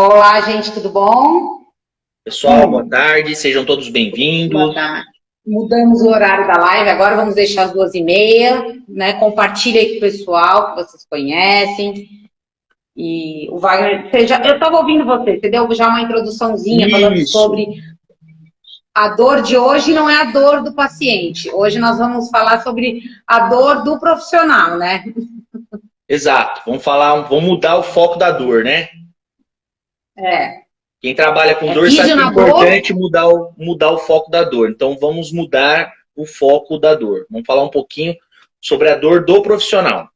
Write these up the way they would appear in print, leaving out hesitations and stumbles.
Olá, gente, tudo bom? Pessoal, boa tarde, sejam todos Boa bem-vindos. tarde. Mudamos o horário da live, agora vamos deixar as 2h30, né? Compartilha aí com o pessoal que vocês conhecem. E o Wagner, eu estava ouvindo você deu já uma introduçãozinha falando Isso, sobre a dor de hoje não é a dor do paciente. Hoje nós vamos falar sobre a dor do profissional, né? exato. Vamos mudar o foco da dor, né? É, Quem trabalha com é dor sabe que é fisionador. importante mudar o foco da dor. Então, vamos mudar o foco da dor. Vamos falar um pouquinho sobre a dor do profissional.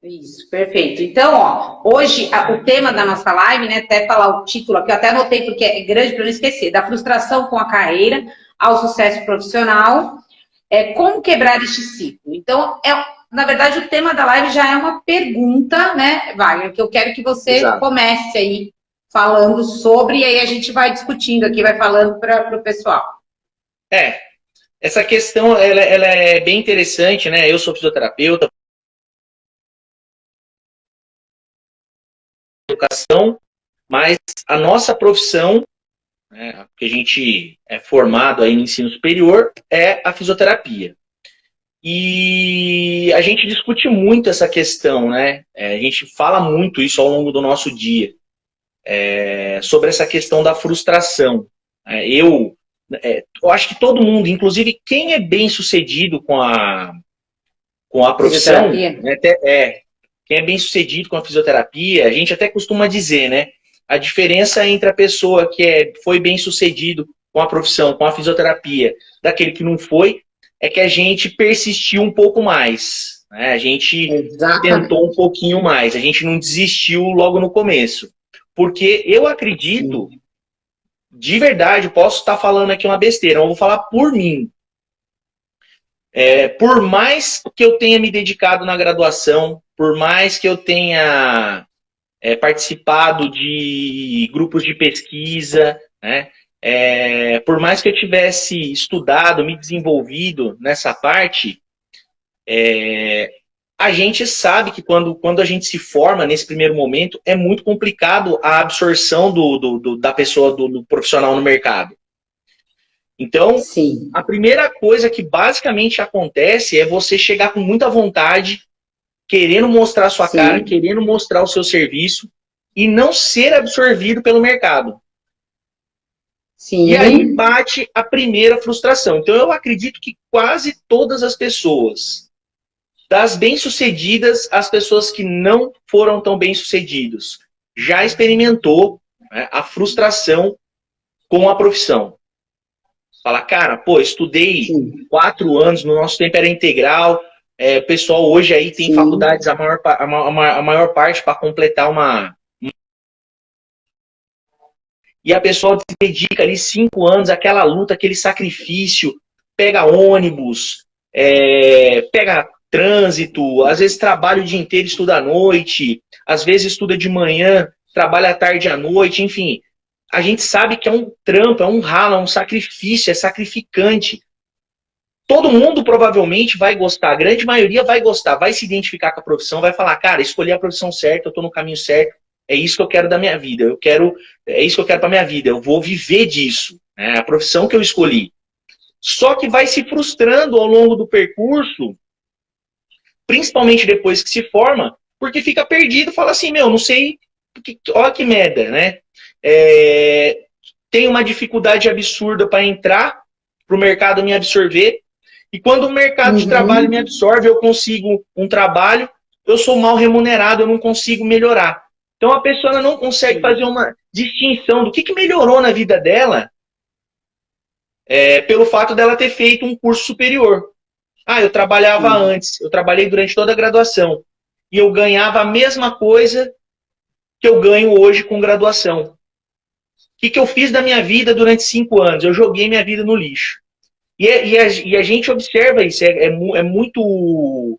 Isso, perfeito. Então, ó, hoje o tema da nossa live, né, até falar o título aqui, eu até anotei porque é grande para não esquecer, da frustração com a carreira ao sucesso profissional, como quebrar este ciclo. Então, na verdade, o tema da live já é uma pergunta, né, Wagner, que eu quero que você Exato. comece aí falando sobre, e aí a gente vai discutindo aqui, vai falando para o pessoal. É, essa questão ela é bem interessante, né? Eu sou fisioterapeuta, educação, mas a nossa profissão, né, que a gente é formado aí no ensino superior, é a fisioterapia. E a gente discute muito essa questão, né? A gente fala muito isso ao longo do nosso dia, sobre essa questão da frustração. Eu acho que todo mundo, inclusive quem é bem sucedido com a profissão, Fisioterapia? né, quem é bem sucedido com a fisioterapia, a gente até costuma dizer, né? A diferença entre a pessoa que foi bem sucedido com a profissão, com a fisioterapia, daquele que não foi, é que a gente persistiu um pouco mais, né? A gente tentou um Exatamente. pouquinho mais, a gente não desistiu logo no começo. Porque eu acredito, Sim. de verdade, posso estar falando aqui uma besteira, eu vou falar por mim. Por mais que eu tenha me dedicado na graduação, por mais que eu tenha participado de grupos de pesquisa, né? Por mais que eu tivesse estudado, me desenvolvido nessa parte, a gente sabe que quando a gente se forma nesse primeiro momento, é muito complicado a absorção da pessoa, do profissional no mercado. Então, Sim. a primeira coisa que basicamente acontece é você chegar com muita vontade, querendo mostrar a sua cara, Sim. querendo mostrar o seu serviço e não ser absorvido pelo mercado. E aí Sim. bate a primeira frustração. Então eu acredito que quase todas as pessoas, das bem-sucedidas às pessoas que não foram tão bem-sucedidas, já experimentou, né, a frustração com a profissão. Fala, cara, pô, estudei Sim. 4 anos, no nosso tempo era integral, o pessoal hoje aí tem Sim. faculdades, a maior parte para completar uma. E a pessoa se dedica ali 5 anos, aquela luta, aquele sacrifício, pega ônibus, pega trânsito, às vezes trabalha o dia inteiro, estuda à noite, às vezes estuda de manhã, trabalha à tarde e à noite, enfim. A gente sabe que é um trampo, é um ralo, é um sacrifício, é sacrificante. Todo mundo provavelmente vai gostar, a grande maioria vai gostar, vai se identificar com a profissão, vai falar, cara, escolhi a profissão certa, eu estou no caminho certo, é isso que eu quero da minha vida, é isso que eu quero para minha vida, eu vou viver disso, né? A profissão que eu escolhi. Só que vai se frustrando ao longo do percurso, principalmente depois que se forma, porque fica perdido, fala assim, meu, não sei, olha que merda, né? Tem uma dificuldade absurda para entrar, para o mercado me absorver. E quando o mercado de trabalho me Uhum. absorve, eu consigo um trabalho, eu sou mal remunerado, eu não consigo melhorar. Então a pessoa não consegue Sim. fazer uma distinção do que melhorou na vida dela, pelo fato dela ter feito um curso superior. Ah, eu trabalhava Sim. antes, eu trabalhei durante toda a graduação. E eu ganhava a mesma coisa que eu ganho hoje com graduação. O que eu fiz da minha vida durante 5 anos? Eu joguei minha vida no lixo. E a gente observa isso, é muito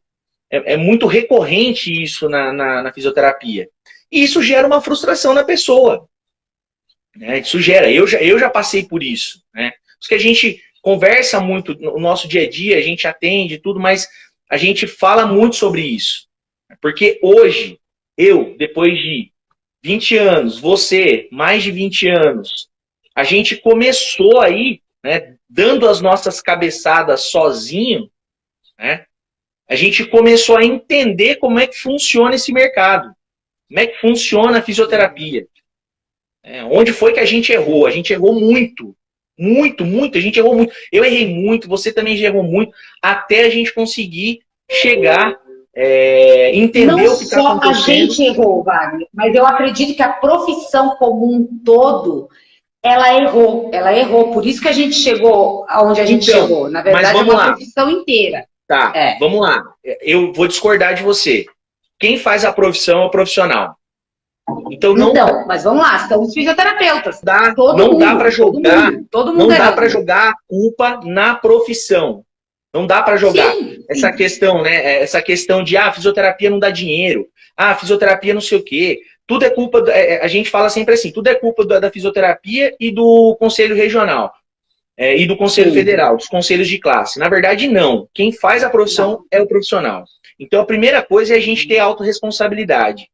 recorrente isso na fisioterapia. E isso gera uma frustração na pessoa. Né? Isso gera. Eu já passei por isso. Né? Porque a gente conversa muito no nosso dia a dia, a gente atende tudo, mas a gente fala muito sobre isso. Porque hoje, depois de 20 anos, você, mais de 20 anos. A gente começou aí, né, dando as nossas cabeçadas sozinho, né, a gente começou a entender como é que funciona esse mercado, como é que funciona a fisioterapia. Onde foi que a gente errou? A gente errou muito, muito, muito, a gente errou muito. Eu errei muito, você também já errou muito, até a gente conseguir chegar, entender Não o que está só a acontecendo. gente errou, Wagner, mas eu acredito que a profissão como um todo, ela errou. Ela errou. Por isso que a gente chegou aonde a gente Então, chegou. Na mas verdade, é vamos uma lá. profissão inteira. Tá, É. vamos lá. Eu vou discordar de você. Quem faz a profissão é o profissional. Então Então, mas vamos lá, são os fisioterapeutas. não dá para jogar, todo não mundo dá para errando. jogar a culpa na profissão. Não dá para jogar Sim, essa questão, né? Essa questão de fisioterapia não dá dinheiro, fisioterapia não sei o quê. Tudo é culpa, a gente fala sempre assim, tudo é culpa da fisioterapia e do Conselho Regional. E do Conselho Federal, dos conselhos de classe. Na verdade, não. Quem faz a profissão é o profissional. Então, a primeira coisa é a gente ter autorresponsabilidade.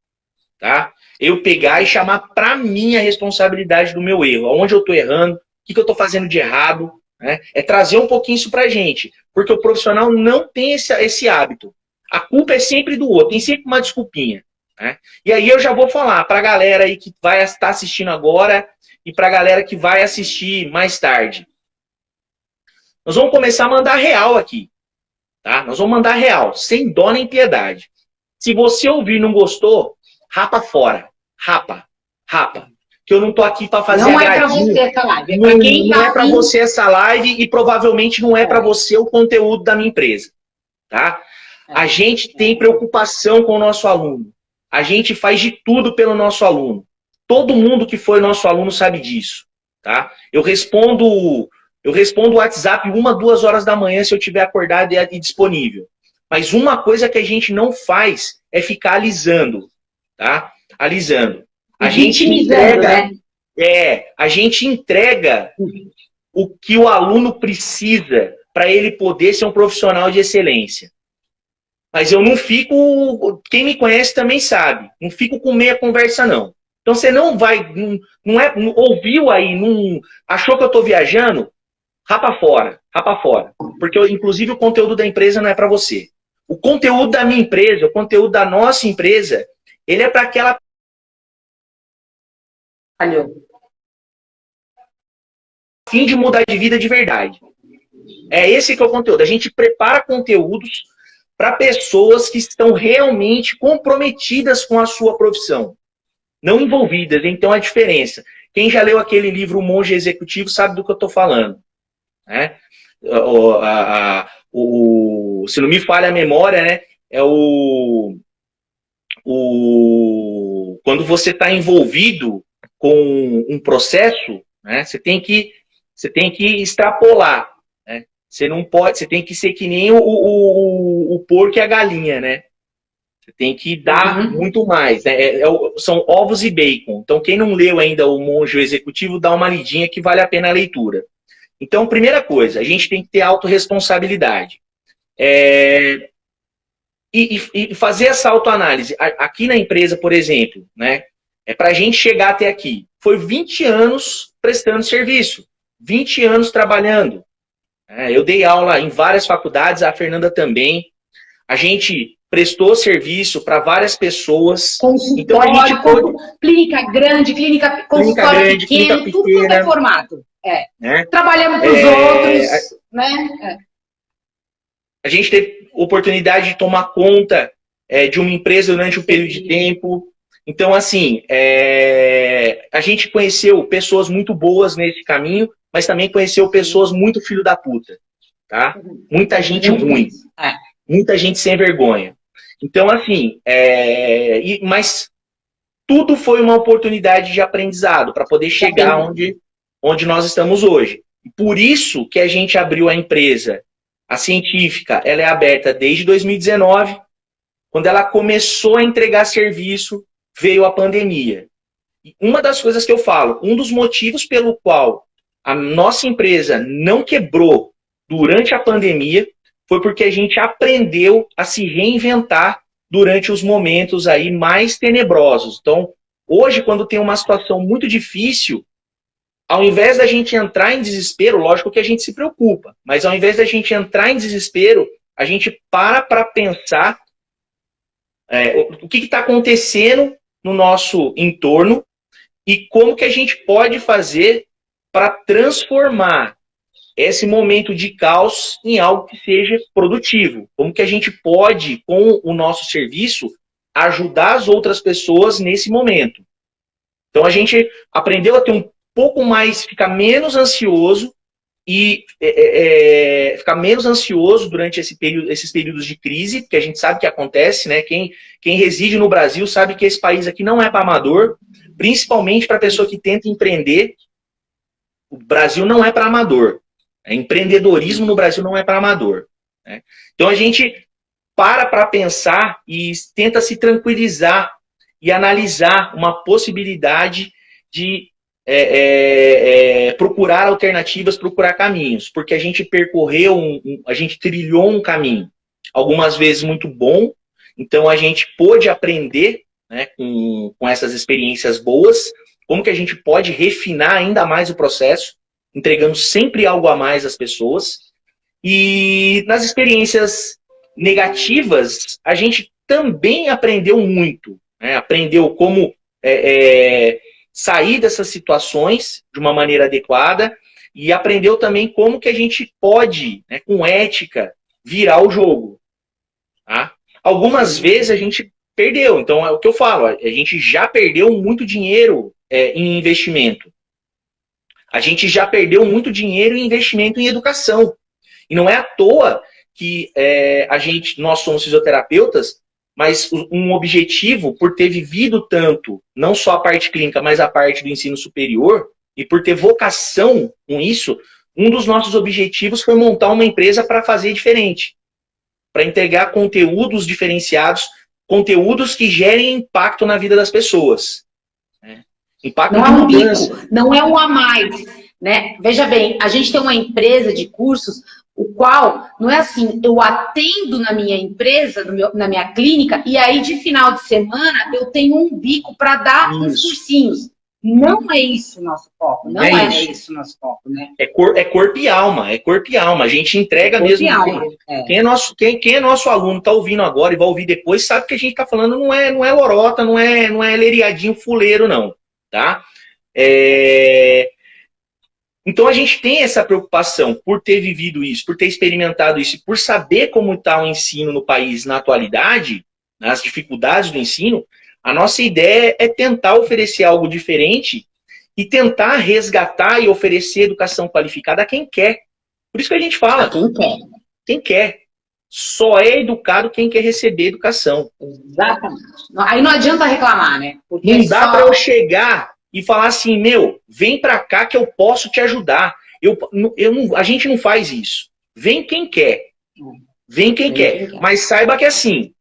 Tá? Eu pegar e chamar para mim a responsabilidade do meu erro. Onde eu estou errando, o que eu estou fazendo de errado. Né? É trazer um pouquinho isso para a gente. Porque o profissional não tem esse hábito. A culpa é sempre do outro. Tem sempre uma desculpinha. Né? E aí eu já vou falar para a galera aí que vai estar assistindo agora e para a galera que vai assistir mais tarde. Nós vamos começar a mandar real aqui. Tá? Nós vamos mandar real, sem dó nem piedade. Se você ouvir e não gostou, rapa fora. Rapa. Que eu não tô aqui para fazer não agradinho. É para você essa live, é para quem não é para você essa live e provavelmente não é para você o conteúdo da minha empresa. Tá? A gente tem preocupação com o nosso aluno. A gente faz de tudo pelo nosso aluno. Todo mundo que foi nosso aluno sabe disso. Tá? Eu respondo o WhatsApp 1, 2 horas da manhã se eu estiver acordado e disponível. Mas uma coisa que a gente não faz é ficar alisando. Tá? Alisando. A gente entrega, né? A gente entrega o que o aluno precisa para ele poder ser um profissional de excelência. Mas eu não fico, quem me conhece também sabe, não fico com meia conversa não. Então você não vai, ouviu aí, achou que eu estou viajando? Rapa fora. Porque, inclusive, o conteúdo da empresa não é para você. O conteúdo da minha empresa, o conteúdo da nossa empresa, ele é para aquela... fim de mudar de vida de verdade. É esse que é o conteúdo. A gente prepara conteúdos para pessoas que estão realmente comprometidas com a sua profissão. Não envolvidas. Então, a diferença. Quem já leu aquele livro O Monge Executivo sabe do que eu estou falando. Né? Se não me falha a memória, né? Quando você está envolvido com um processo, né? Você tem que extrapolar. Né? Você tem que ser que nem o porco e a galinha, né? Você tem que dar muito mais. Né? São ovos e bacon. Então, quem não leu ainda O Monge Executivo, dá uma lidinha que vale a pena a leitura. Então, primeira coisa, a gente tem que ter autorresponsabilidade. E fazer essa autoanálise. Aqui na empresa, por exemplo, né, para a gente chegar até aqui, foi 20 anos prestando serviço, 20 anos trabalhando. Eu dei aula em várias faculdades, a Fernanda também. A gente prestou serviço para várias pessoas. Então, a gente clínica grande, consultório pequeno, tudo quanto é formato. Trabalhamos para os outros, né? A gente teve oportunidade de tomar conta de uma empresa durante um período de tempo. Então, assim, a gente conheceu pessoas muito boas nesse caminho, mas também conheceu pessoas muito filho da puta. Tá? Muita gente ruim. Muita gente sem vergonha. Então, assim, mas tudo foi uma oportunidade de aprendizado para poder chegar onde nós estamos hoje. E por isso que a gente abriu a empresa. A científica, ela é aberta desde 2019. Quando ela começou a entregar serviço, veio a pandemia. E uma das coisas que eu falo, um dos motivos pelo qual a nossa empresa não quebrou durante a pandemia foi porque a gente aprendeu a se reinventar durante os momentos aí mais tenebrosos. Então, Hoje, quando tem uma situação muito difícil, ao invés da gente entrar em desespero, lógico que a gente se preocupa, mas ao invés da gente entrar em desespero, a gente para pensar o que está acontecendo no nosso entorno e como que a gente pode fazer para transformar esse momento de caos em algo que seja produtivo. Como que a gente pode, com o nosso serviço, ajudar as outras pessoas nesse momento. Então a gente aprendeu a ter um pouco mais, ficar menos ansioso e ficar menos ansioso durante esses períodos de crise, porque a gente sabe que acontece, né? Quem reside no Brasil sabe que esse país aqui não é para amador, principalmente para a pessoa que tenta empreender. O Brasil não é para amador. Empreendedorismo no Brasil não é para amador. Né? Então a gente para pensar e tenta se tranquilizar e analisar uma possibilidade de procurar alternativas, procurar caminhos, porque a gente percorreu, a gente trilhou um caminho, algumas vezes muito bom, então a gente pôde aprender, né, com essas experiências boas, como que a gente pode refinar ainda mais o processo, entregando sempre algo a mais às pessoas, e nas experiências negativas, a gente também aprendeu muito, né, aprendeu como sair dessas situações de uma maneira adequada e aprendeu também como que a gente pode, né, com ética, virar o jogo. Tá? Algumas vezes a gente perdeu, então é o que eu falo, a gente já perdeu muito dinheiro em investimento. A gente já perdeu muito dinheiro em investimento em educação. E não é à toa que nós somos fisioterapeutas, mas um objetivo, por ter vivido tanto, não só a parte clínica, mas a parte do ensino superior, e por ter vocação com isso, um dos nossos objetivos foi montar uma empresa para fazer diferente. Para entregar conteúdos diferenciados, conteúdos que gerem impacto na vida das pessoas. Né? Impacto não é um bico, não é um a mais. Né? Veja bem, a gente tem uma empresa de cursos, o qual, não é assim, eu atendo na minha empresa, na minha clínica, e aí de final de semana eu tenho um bico para dar uns cursinhos. Não é isso o nosso foco, não é isso o nosso foco, né? É corpo e alma, A gente entrega mesmo. Quem é nosso aluno, está ouvindo agora e vai ouvir depois, sabe que a gente está falando não é lorota, não é leriadinho fuleiro, não. Tá? Então a gente tem essa preocupação por ter vivido isso, por ter experimentado isso, por saber como está o ensino no país na atualidade, as dificuldades do ensino. A nossa ideia é tentar oferecer algo diferente e tentar resgatar e oferecer educação qualificada a quem quer. Por isso que a gente fala. A quem quer. Quem quer. Só é educado quem quer receber educação. Exatamente. Aí não adianta reclamar, né? Porque não dá para eu chegar e falar assim, vem para cá que eu posso te ajudar. A gente não faz isso. Vem quem quer. Vem quem quer. Mas saiba que assim,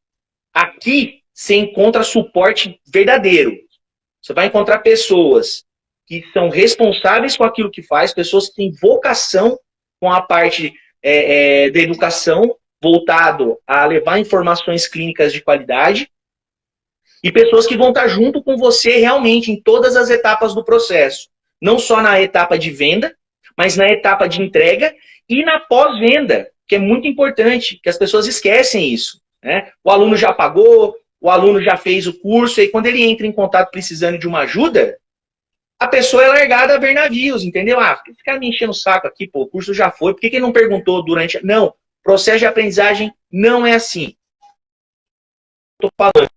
aqui você encontra suporte verdadeiro. Você vai encontrar pessoas que são responsáveis com aquilo que faz, pessoas que têm vocação com a parte da educação, voltado a levar informações clínicas de qualidade, e pessoas que vão estar junto com você realmente em todas as etapas do processo. Não só na etapa de venda, mas na etapa de entrega e na pós-venda, que é muito importante, que as pessoas esquecem isso. Né? O aluno já pagou, o aluno já fez o curso, e quando ele entra em contato precisando de uma ajuda, a pessoa é largada a ver navios, entendeu? Por que esse cara me enchendo o saco aqui, pô, o curso já foi, por que ele não perguntou durante... Não, processo de aprendizagem não é assim. Estou falando.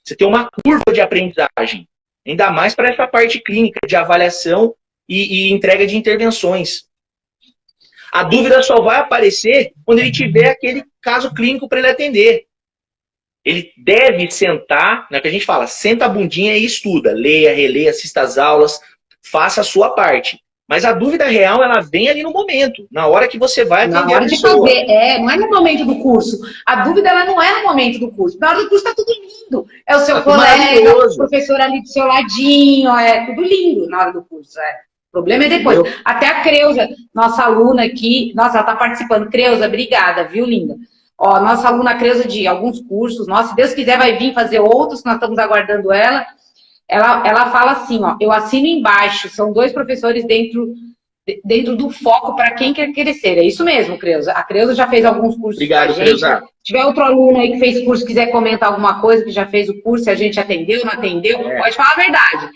Você tem uma curva de aprendizagem, ainda mais para essa parte clínica de avaliação e entrega de intervenções. A dúvida só vai aparecer quando ele tiver aquele caso clínico para ele atender. Ele deve sentar, né, que a gente fala, senta a bundinha e estuda, leia, releia, assista às aulas, faça a sua parte. Mas a dúvida real, ela vem ali no momento, na hora que você vai atender a pessoa. Na hora de fazer, não é no momento do curso. A dúvida, ela não é no momento do curso. Na hora do curso tá tudo lindo. É o seu colega, o professor ali do seu ladinho, é tudo lindo na hora do curso. O problema é depois. Até a Creuza, nossa aluna aqui, nossa, ela tá participando. Creuza, obrigada, viu, linda? Ó, nossa aluna Creuza de alguns cursos, nossa, se Deus quiser vai vir fazer outros, que nós estamos aguardando ela. ela fala assim, ó, eu assino embaixo, são 2 professores dentro do foco para quem quer crescer. É isso mesmo, Creuza. A Creuza já fez alguns cursos Obrigado, com a gente. Creuza. Se tiver outro aluno aí que fez curso, quiser comentar alguma coisa, que já fez o curso, se a gente atendeu, não atendeu, pode falar a verdade.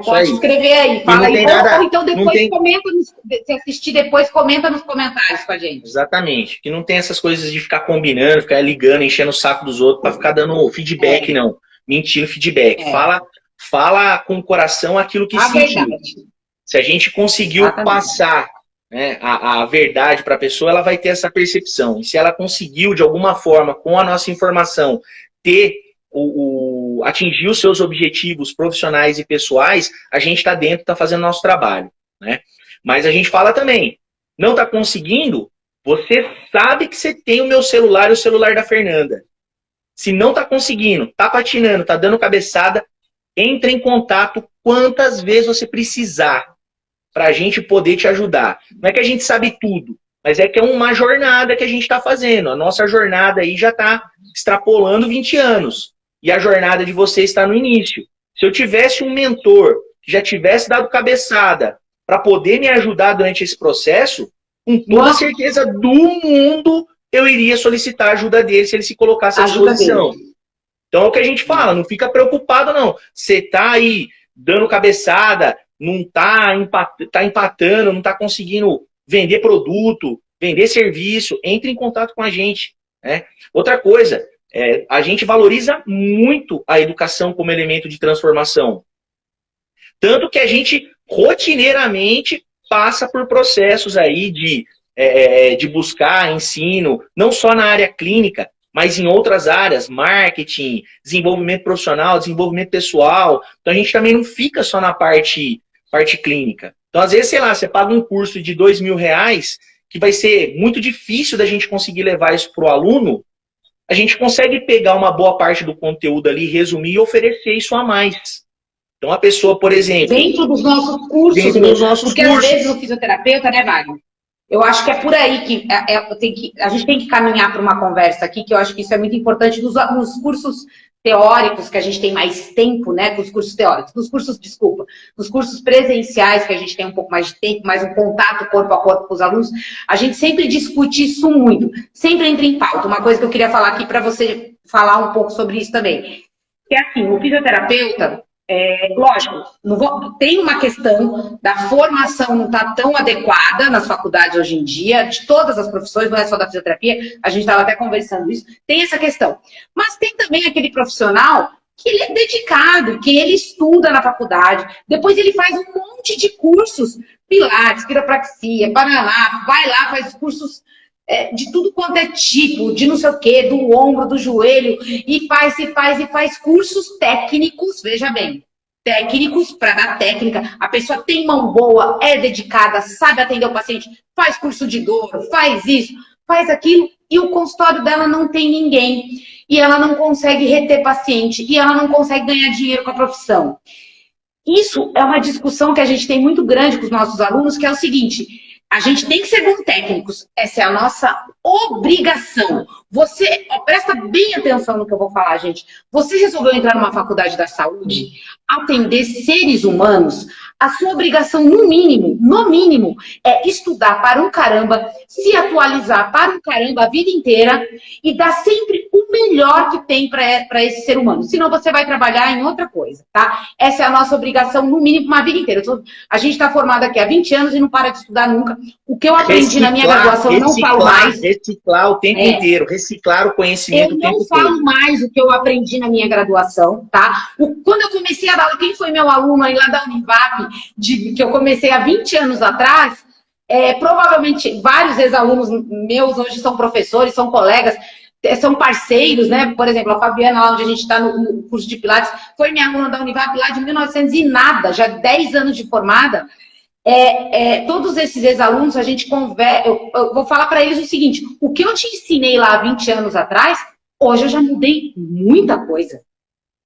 Pode escrever aí, fala aí. Ou então depois comenta, se assistir depois, comenta nos comentários com a gente. Exatamente. Que não tem essas coisas de ficar combinando, ficar ligando, enchendo o saco dos outros para ficar dando feedback, não. Mentindo feedback. Fala com o coração aquilo que sentiu. Se a gente conseguiu passar, né, a verdade para a pessoa, ela vai ter essa percepção. E se ela conseguiu, de alguma forma, com a nossa informação, atingir os seus objetivos profissionais e pessoais, a gente está dentro, está fazendo nosso trabalho. Né? Mas a gente fala também, não está conseguindo, você sabe que você tem o meu celular e o celular da Fernanda. Se não está conseguindo, está patinando, está dando cabeçada, entre em contato quantas vezes você precisar para a gente poder te ajudar. Não é que a gente sabe tudo, mas é que é uma jornada que a gente está fazendo. A nossa jornada aí já está extrapolando 20 anos. E a jornada de você está no início. Se eu tivesse um mentor que já tivesse dado cabeçada para poder me ajudar durante esse processo, com toda a certeza do mundo, eu iria solicitar a ajuda dele se ele se colocasse à disposição. Então é o que a gente fala, não fica preocupado não. Você está aí dando cabeçada, não está empatando, não está conseguindo vender produto, vender serviço, entre em contato com a gente. Né? Outra coisa, a gente valoriza muito a educação como elemento de transformação. Tanto que a gente rotineiramente passa por processos aí de buscar ensino, não só na área clínica, mas em outras áreas, marketing, desenvolvimento profissional, desenvolvimento pessoal. Então a gente também não fica só na parte clínica. Então às vezes, sei lá, você paga um curso de R$2.000, que vai ser muito difícil da gente conseguir levar isso para o aluno, a gente consegue pegar uma boa parte do conteúdo ali, resumir e oferecer isso a mais. Então a pessoa, por exemplo... Dentro dos nossos cursos, porque às vezes o fisioterapeuta, né, Wagner? Eu acho que é por aí que a gente tem que caminhar para uma conversa aqui, que eu acho que isso é muito importante nos cursos teóricos, que a gente tem mais tempo, né, com os cursos teóricos, nos cursos presenciais, que a gente tem um pouco mais de tempo, mais um contato corpo a corpo com os alunos, a gente sempre discute isso muito, sempre entra em pauta. Uma coisa que eu queria falar aqui para você falar um pouco sobre isso também, que é assim, o fisioterapeuta, lógico, tem uma questão da formação não estar tão adequada nas faculdades hoje em dia, de todas as profissões, não é só da fisioterapia, a gente estava até conversando isso, tem essa questão. Mas tem também aquele profissional que ele é dedicado, que ele estuda na faculdade, depois ele faz um monte de cursos, pilates, quiropraxia, paraná, vai lá, faz cursos de tudo quanto é tipo, de não sei o quê, do ombro, do joelho, e faz cursos técnicos, veja bem, técnicos para dar técnica. A pessoa tem mão boa, é dedicada, sabe atender o paciente, faz curso de dor, faz isso, faz aquilo, e o consultório dela não tem ninguém, e ela não consegue reter paciente, e ela não consegue ganhar dinheiro com a profissão. Isso é uma discussão que a gente tem muito grande com os nossos alunos, que é o seguinte: a gente tem que ser bons técnicos. Essa é a nossa obrigação. Você, presta bem atenção no que eu vou falar, gente. Você resolveu entrar numa faculdade da saúde, atender seres humanos, a sua obrigação, no mínimo, é estudar para um caramba, se atualizar para um caramba a vida inteira e dar sempre o melhor que tem para esse ser humano. Senão você vai trabalhar em outra coisa, tá? Essa é a nossa obrigação, no mínimo, uma vida inteira. A gente está formado aqui há 20 anos e não para de estudar nunca. O que eu aprendi na minha graduação, eu não falo mais. Reciclar o tempo inteiro, reciclar o conhecimento o tempo todo. Eu não falo mais o que eu aprendi na minha graduação, tá? Quando eu comecei a dar aula, quem foi meu aluno aí lá da Univap, que eu comecei há 20 anos atrás, provavelmente vários ex-alunos meus hoje são professores, são colegas, são parceiros, né? Por exemplo, a Fabiana, lá onde a gente está no curso de Pilates, foi minha aluna da Univap lá de 1900 e nada, já 10 anos de formada. Todos esses ex-alunos, a gente conversa, eu vou falar para eles o seguinte: o que eu te ensinei lá há 20 anos atrás, hoje eu já mudei muita coisa.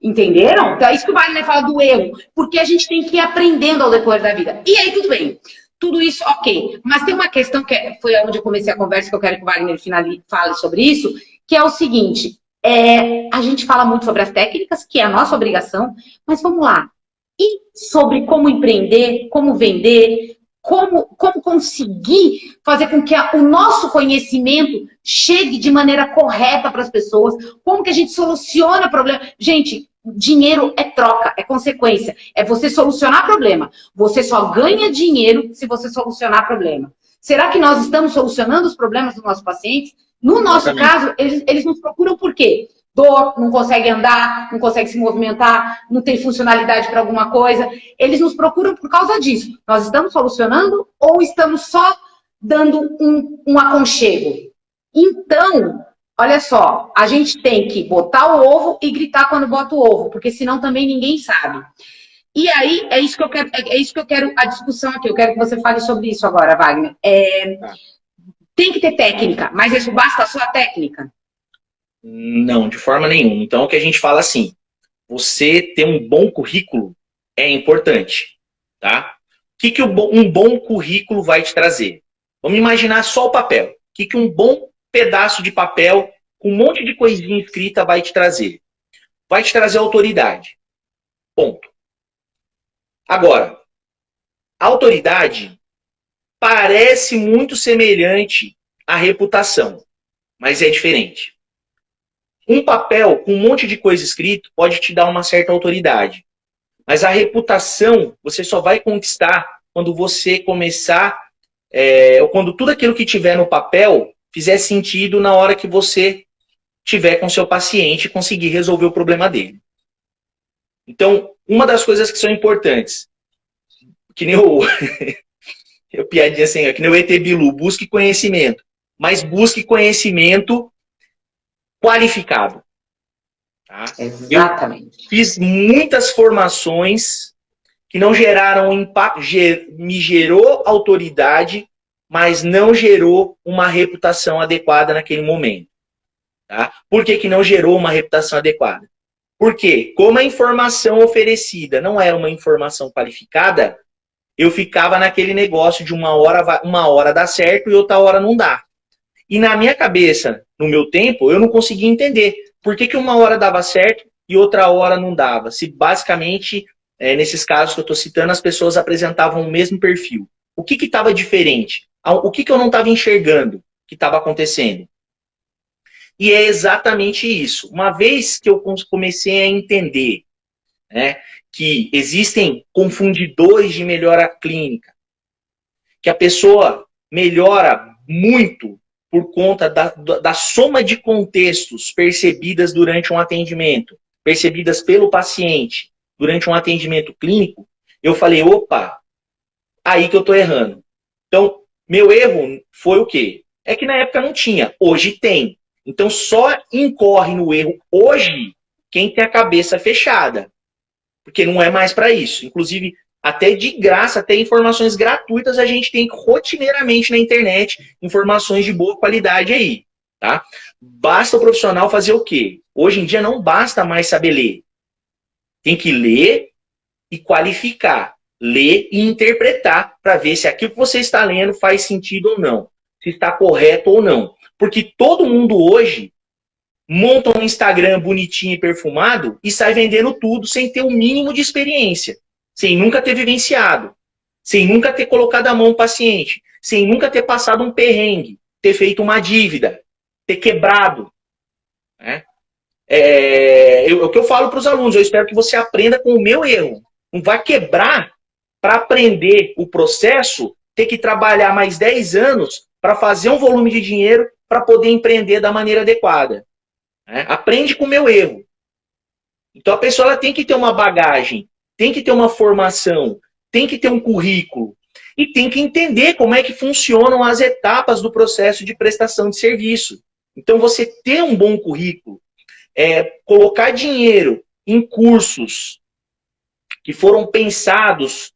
Entenderam? Então é isso que o Wagner fala do erro, porque a gente tem que ir aprendendo ao decorrer da vida. E aí tudo bem, tudo isso ok, mas tem uma questão que foi onde eu comecei a conversa, que eu quero que o Wagner fale sobre isso, que é o seguinte: A gente fala muito sobre as técnicas, que é a nossa obrigação, mas vamos lá. E sobre como empreender, como vender, como conseguir fazer com que o nosso conhecimento chegue de maneira correta para as pessoas, como que a gente soluciona problema. Gente, dinheiro é troca, é consequência, é você solucionar problema. Você só ganha dinheiro se você solucionar problema. Será que nós estamos solucionando os problemas dos nossos pacientes? No nosso caso, eles nos procuram por quê? Dor, não consegue andar, não consegue se movimentar, não tem funcionalidade para alguma coisa. Eles nos procuram por causa disso. Nós estamos solucionando ou estamos só dando um aconchego? Então, olha só, a gente tem que botar o ovo e gritar quando bota o ovo, porque senão também ninguém sabe. E aí, é isso que eu quero a discussão aqui. Eu quero que você fale sobre isso agora, Wagner. Tem que ter técnica, mas isso basta a sua técnica? Não, de forma nenhuma. Então, o que a gente fala assim, você ter um bom currículo é importante, tá? O que um bom currículo vai te trazer? Vamos imaginar só o papel. O que um bom pedaço de papel com um monte de coisinha escrita vai te trazer? Vai te trazer autoridade. Ponto. Agora, a autoridade parece muito semelhante à reputação, mas é diferente. Um papel com um monte de coisa escrito pode te dar uma certa autoridade. Mas a reputação você só vai conquistar quando você começar, ou quando tudo aquilo que tiver no papel fizer sentido na hora que você tiver com seu paciente e conseguir resolver o problema dele. Então, uma das coisas que são importantes, que nem eu piadinha assim, que nem o ET Bilu, busque conhecimento, mas busque conhecimento qualificado. Tá? Exatamente. Eu fiz muitas formações que não geraram impacto, me gerou autoridade, mas não gerou uma reputação adequada naquele momento. Tá? Por que não gerou uma reputação adequada? Porque, como a informação oferecida não era uma informação qualificada, eu ficava naquele negócio de uma hora dá certo e outra hora não dá. E na minha cabeça, no meu tempo, eu não conseguia entender por que uma hora dava certo e outra hora não dava. Se basicamente, nesses casos que eu estou citando, as pessoas apresentavam o mesmo perfil. O que estava diferente? O que eu não estava enxergando que estava acontecendo? E é exatamente isso. Uma vez que eu comecei a entender, né, que existem confundidores de melhora clínica, que a pessoa melhora muito por conta da soma de contextos percebidas durante um atendimento, percebidas pelo paciente durante um atendimento clínico, eu falei, opa, aí que eu estou errando. Então, meu erro foi o quê? É que na época não tinha, hoje tem. Então, só incorre no erro hoje quem tem a cabeça fechada. Porque não é mais para isso. Inclusive, até de graça, até informações gratuitas a gente tem rotineiramente na internet, informações de boa qualidade aí. Tá? Basta o profissional fazer o quê? Hoje em dia não basta mais saber ler. Tem que ler e qualificar. Ler e interpretar para ver se aquilo que você está lendo faz sentido ou não. Se está correto ou não. Porque todo mundo hoje monta um Instagram bonitinho e perfumado e sai vendendo tudo sem ter o mínimo de experiência. Sem nunca ter vivenciado. Sem nunca ter colocado a mão no paciente. Sem nunca ter passado um perrengue. Ter feito uma dívida. Ter quebrado. Né? O que eu falo para os alunos, eu espero que você aprenda com o meu erro. Não vai quebrar para aprender o processo, ter que trabalhar mais 10 anos para fazer um volume de dinheiro para poder empreender da maneira adequada. Aprende com o meu erro. Então a pessoa ela tem que ter uma bagagem, tem que ter uma formação, tem que ter um currículo e tem que entender como é que funcionam as etapas do processo de prestação de serviço. Então você ter um bom currículo, colocar dinheiro em cursos que foram pensados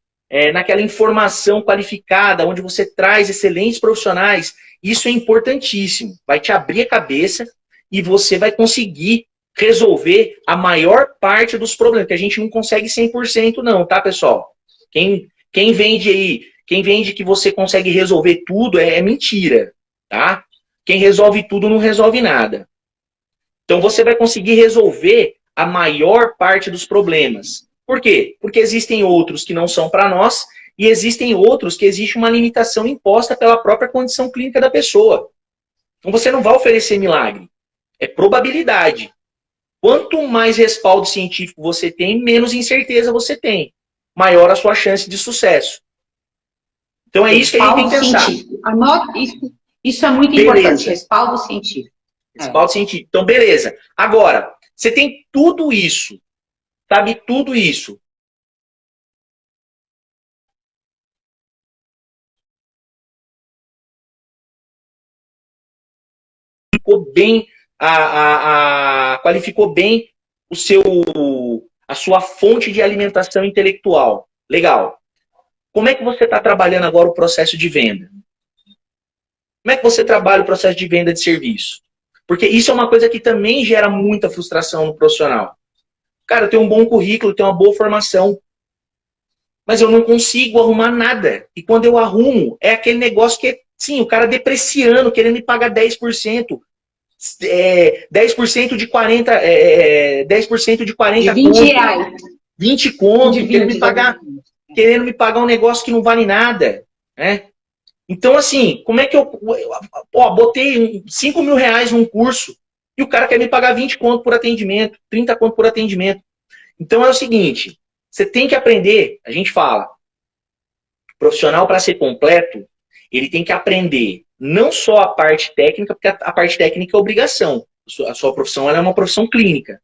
naquela informação qualificada, onde você traz excelentes profissionais, isso é importantíssimo. Vai te abrir a cabeça e você vai conseguir resolver a maior parte dos problemas, que a gente não consegue 100% não, tá, pessoal? Quem vende aí, quem vende que você consegue resolver tudo é mentira, tá? Quem resolve tudo não resolve nada. Então você vai conseguir resolver a maior parte dos problemas. Por quê? Porque existem outros que não são para nós e existem outros que existe uma limitação imposta pela própria condição clínica da pessoa. Então você não vai oferecer milagre. É probabilidade. Quanto mais respaldo científico você tem, menos incerteza você tem. Maior a sua chance de sucesso. Então é isso que a gente tem que pensar. Científico. Anota isso. Isso é muito importante. Respaldo científico. Respaldo científico. Então, beleza. Agora, você tem tudo isso. Sabe tudo isso. Qualificou bem a sua fonte de alimentação intelectual. Legal. Como é que você está trabalhando agora o processo de venda? Como é que você trabalha o processo de venda de serviço? Porque isso é uma coisa que também gera muita frustração no profissional. Cara, eu tenho um bom currículo, tenho uma boa formação, mas eu não consigo arrumar nada. E quando eu arrumo, é aquele negócio que, sim, o cara depreciando, querendo me pagar 10%. 10% de 40, 10% de 40 de 20 conto, reais. 20 conto, querendo me pagar um negócio que não vale nada, né? Então, assim, como é que eu botei 5 mil reais num curso e o cara quer me pagar 20 conto por atendimento, 30 conto por atendimento. Então é o seguinte, você tem que aprender, a gente fala, profissional para ser completo, ele tem que aprender não só a parte técnica, porque a parte técnica é obrigação. A sua profissão ela é uma profissão clínica.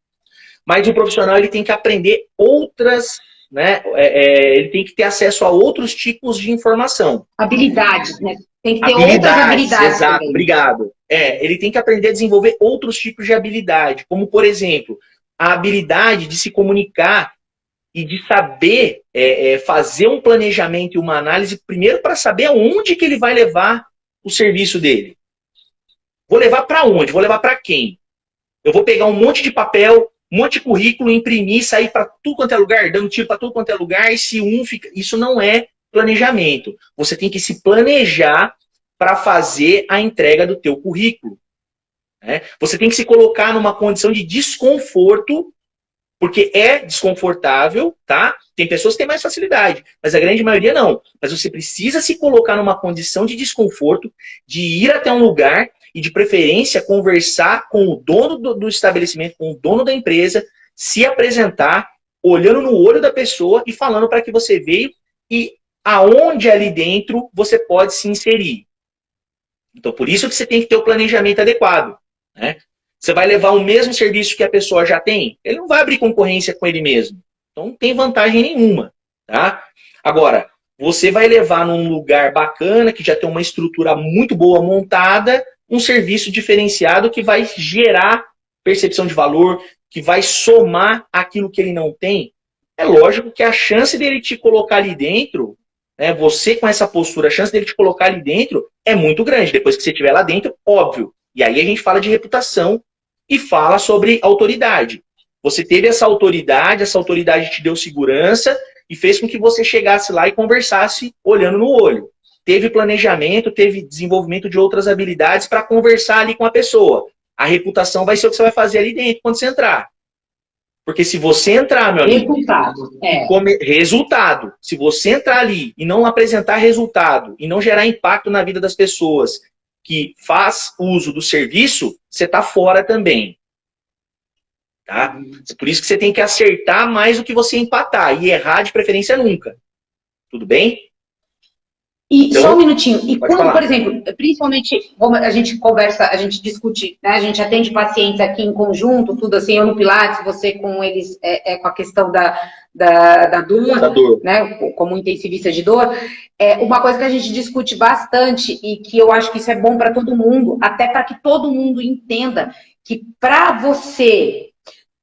Mas o profissional ele tem que aprender outras, né? Ele tem que ter acesso a outros tipos de informação. Habilidades, né? Tem que ter outras habilidades. Exato, também. Obrigado. Ele tem que aprender a desenvolver outros tipos de habilidade, como, por exemplo, a habilidade de se comunicar e de saber fazer um planejamento e uma análise, primeiro para saber aonde que ele vai levar o serviço dele. Vou levar para onde? Vou levar para quem? Eu vou pegar um monte de papel, um monte de currículo, imprimir, sair para tudo quanto é lugar, dando tiro para tudo quanto é lugar, e se um fica... Isso não é planejamento. Você tem que se planejar para fazer a entrega do teu currículo. Né? Você tem que se colocar numa condição de desconforto, porque é desconfortável, tá? Tem pessoas que têm mais facilidade, mas a grande maioria não. Mas você precisa se colocar numa condição de desconforto, de ir até um lugar e, de preferência, conversar com o dono do estabelecimento, com o dono da empresa, se apresentar, olhando no olho da pessoa e falando para que você veio e aonde ali dentro você pode se inserir. Então, por isso que você tem que ter o planejamento adequado, né? Você vai levar o mesmo serviço que a pessoa já tem? Ele não vai abrir concorrência com ele mesmo. Então não tem vantagem nenhuma, tá? Agora, você vai levar num lugar bacana, que já tem uma estrutura muito boa montada, um serviço diferenciado que vai gerar percepção de valor, que vai somar aquilo que ele não tem. É lógico que a chance dele te colocar ali dentro, né, você com essa postura, a chance dele te colocar ali dentro é muito grande. Depois que você estiver lá dentro, óbvio. E aí a gente fala de reputação e fala sobre autoridade. Você teve essa autoridade te deu segurança e fez com que você chegasse lá e conversasse olhando no olho. Teve planejamento, teve desenvolvimento de outras habilidades para conversar ali com a pessoa. A reputação vai ser o que você vai fazer ali dentro quando você entrar. Porque se você entrar, meu amigo... Resultado. Se você entrar ali e não apresentar resultado e não gerar impacto na vida das pessoas que faz uso do serviço, você está fora também. Tá? Por isso que você tem que acertar mais do que você empatar. E errar de preferência nunca. Tudo bem? E então, só um minutinho. E quando, falar. Por exemplo, principalmente, como a gente conversa, a gente discute, né? A gente atende pacientes aqui em conjunto, tudo assim, eu no Pilates, você com eles, com a questão da dor, né? Como intensivista de dor. Uma coisa que a gente discute bastante e que eu acho que isso é bom para todo mundo, até para que todo mundo entenda que para você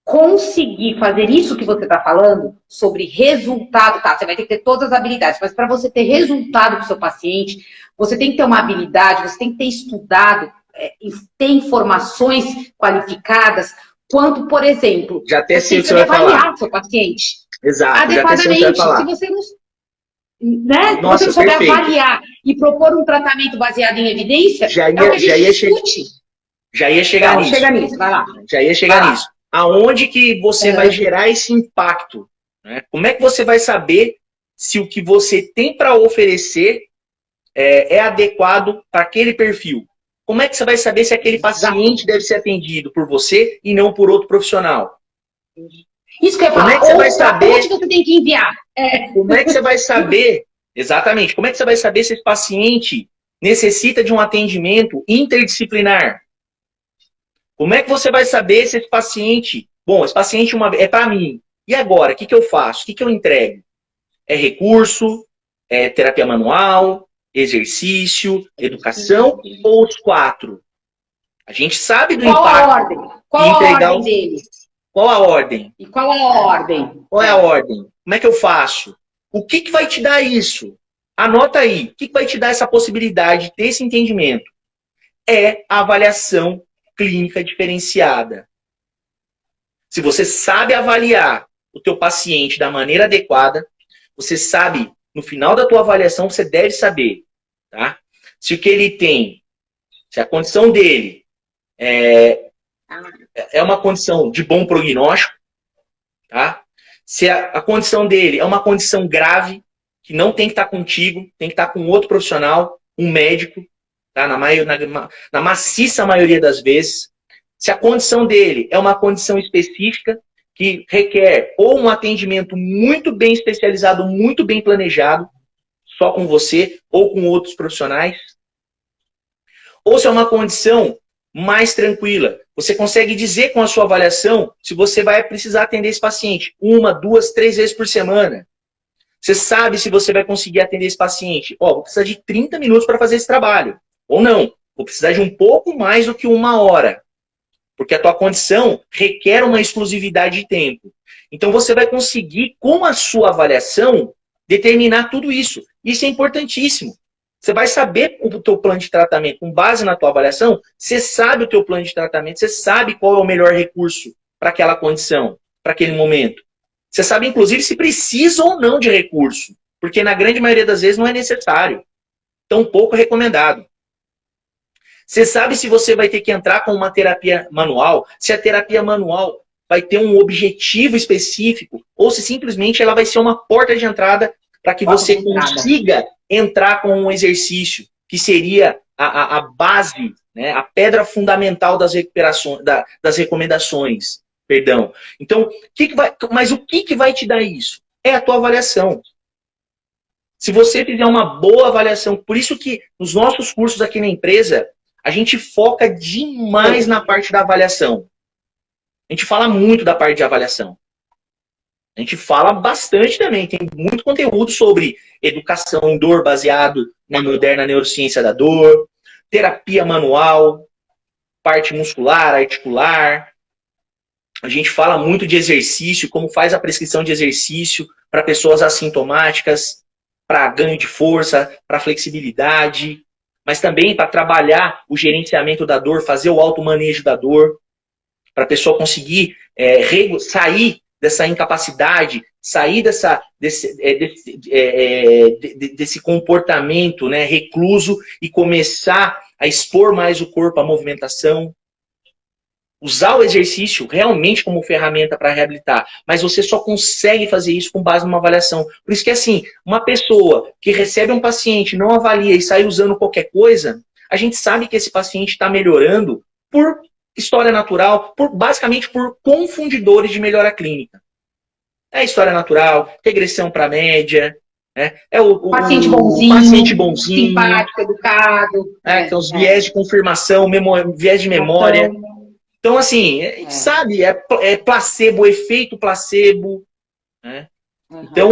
conseguir fazer isso que você está falando, sobre resultado, tá? Você vai ter que ter todas as habilidades, mas para você ter resultado com o seu paciente, você tem que ter uma habilidade, você tem que ter estudado, ter informações qualificadas, quanto, por exemplo, já até você vai avaliar o seu paciente. Exato, adequadamente. Se você não... Né? Nossa, você souber avaliar e propor um tratamento baseado em evidência, já ia Já ia chegar nisso. Chega nisso, vai lá. Já ia chegar nisso. Aonde que você vai gerar esse impacto? Né? Como é que você vai saber se o que você tem para oferecer é adequado para aquele perfil? Como é que você vai saber se aquele paciente deve ser atendido por você e não por outro profissional? Isso que eu ia falar. Como é que você vai saber? Onde você tem que enviar? Como é que você vai saber? Exatamente. Como é que você vai saber se esse paciente necessita de um atendimento interdisciplinar? Como é que você vai saber se esse paciente... Bom, esse paciente é para mim. E agora? O que eu faço? O que eu entrego? É recurso? É terapia manual? Exercício? Educação? Ou os 4? A gente sabe do impacto. A ordem? Qual a ordem deles? Qual a ordem? E qual é a ordem? Qual é a ordem? Como é que eu faço? O que vai te dar isso? Anota aí. O que vai te dar essa possibilidade de ter esse entendimento? É a avaliação clínica diferenciada. Se você sabe avaliar o teu paciente da maneira adequada, você sabe, no final da tua avaliação, você deve saber, tá? Se o que ele tem, se a condição dele é uma condição de bom prognóstico, tá? Se a condição dele é uma condição grave, que não tem que estar contigo, tem que estar com outro profissional, um médico, tá? Na maciça maioria das vezes. Se a condição dele é uma condição específica, que requer ou um atendimento muito bem especializado, muito bem planejado, só com você ou com outros profissionais. Ou se é uma condição mais tranquila. Você consegue dizer com a sua avaliação se você vai precisar atender esse paciente 1, 2, 3 vezes por semana. Você sabe se você vai conseguir atender esse paciente. Vou precisar de 30 minutos para fazer esse trabalho. Ou não. Vou precisar de um pouco mais do que 1 hora. Porque a tua condição requer uma exclusividade de tempo. Então você vai conseguir, com a sua avaliação, determinar tudo isso. Isso é importantíssimo. Você vai saber o teu plano de tratamento. Com base na tua avaliação, você sabe o teu plano de tratamento, você sabe qual é o melhor recurso para aquela condição, para aquele momento. Você sabe, inclusive, se precisa ou não de recurso. Porque na grande maioria das vezes não é necessário. Tão pouco recomendado. Você sabe se você vai ter que entrar com uma terapia manual, se a terapia manual vai ter um objetivo específico, ou se simplesmente ela vai ser uma porta de entrada para que você consiga entrar com um exercício, que seria a base, né, a pedra fundamental das recomendações. Perdão. Então, mas o que vai te dar isso? É a tua avaliação. Se você fizer uma boa avaliação, por isso que nos nossos cursos aqui na empresa, a gente foca demais na parte da avaliação. A gente fala muito da parte de avaliação. A gente fala bastante também. Tem muito conteúdo sobre educação em dor baseado na moderna neurociência da dor, terapia manual, parte muscular, articular. A gente fala muito de exercício, como faz a prescrição de exercício para pessoas assintomáticas, para ganho de força, para flexibilidade, mas também para trabalhar o gerenciamento da dor, fazer o automanejo da dor, para a pessoa conseguir sair dessa incapacidade, sair desse comportamento, né, recluso e começar a expor mais o corpo à movimentação. Usar o exercício realmente como ferramenta para reabilitar, mas você só consegue fazer isso com base numa avaliação. Por isso que, assim, uma pessoa que recebe um paciente, não avalia e sai usando qualquer coisa, a gente sabe que esse paciente está melhorando por história natural, basicamente por confundidores de melhora clínica. É história natural, regressão para a média, né? É o paciente bonzinho, simpático, educado. Então, os viés de confirmação, viés de memória. Então, assim, a gente sabe, é placebo, efeito placebo. Né? Então,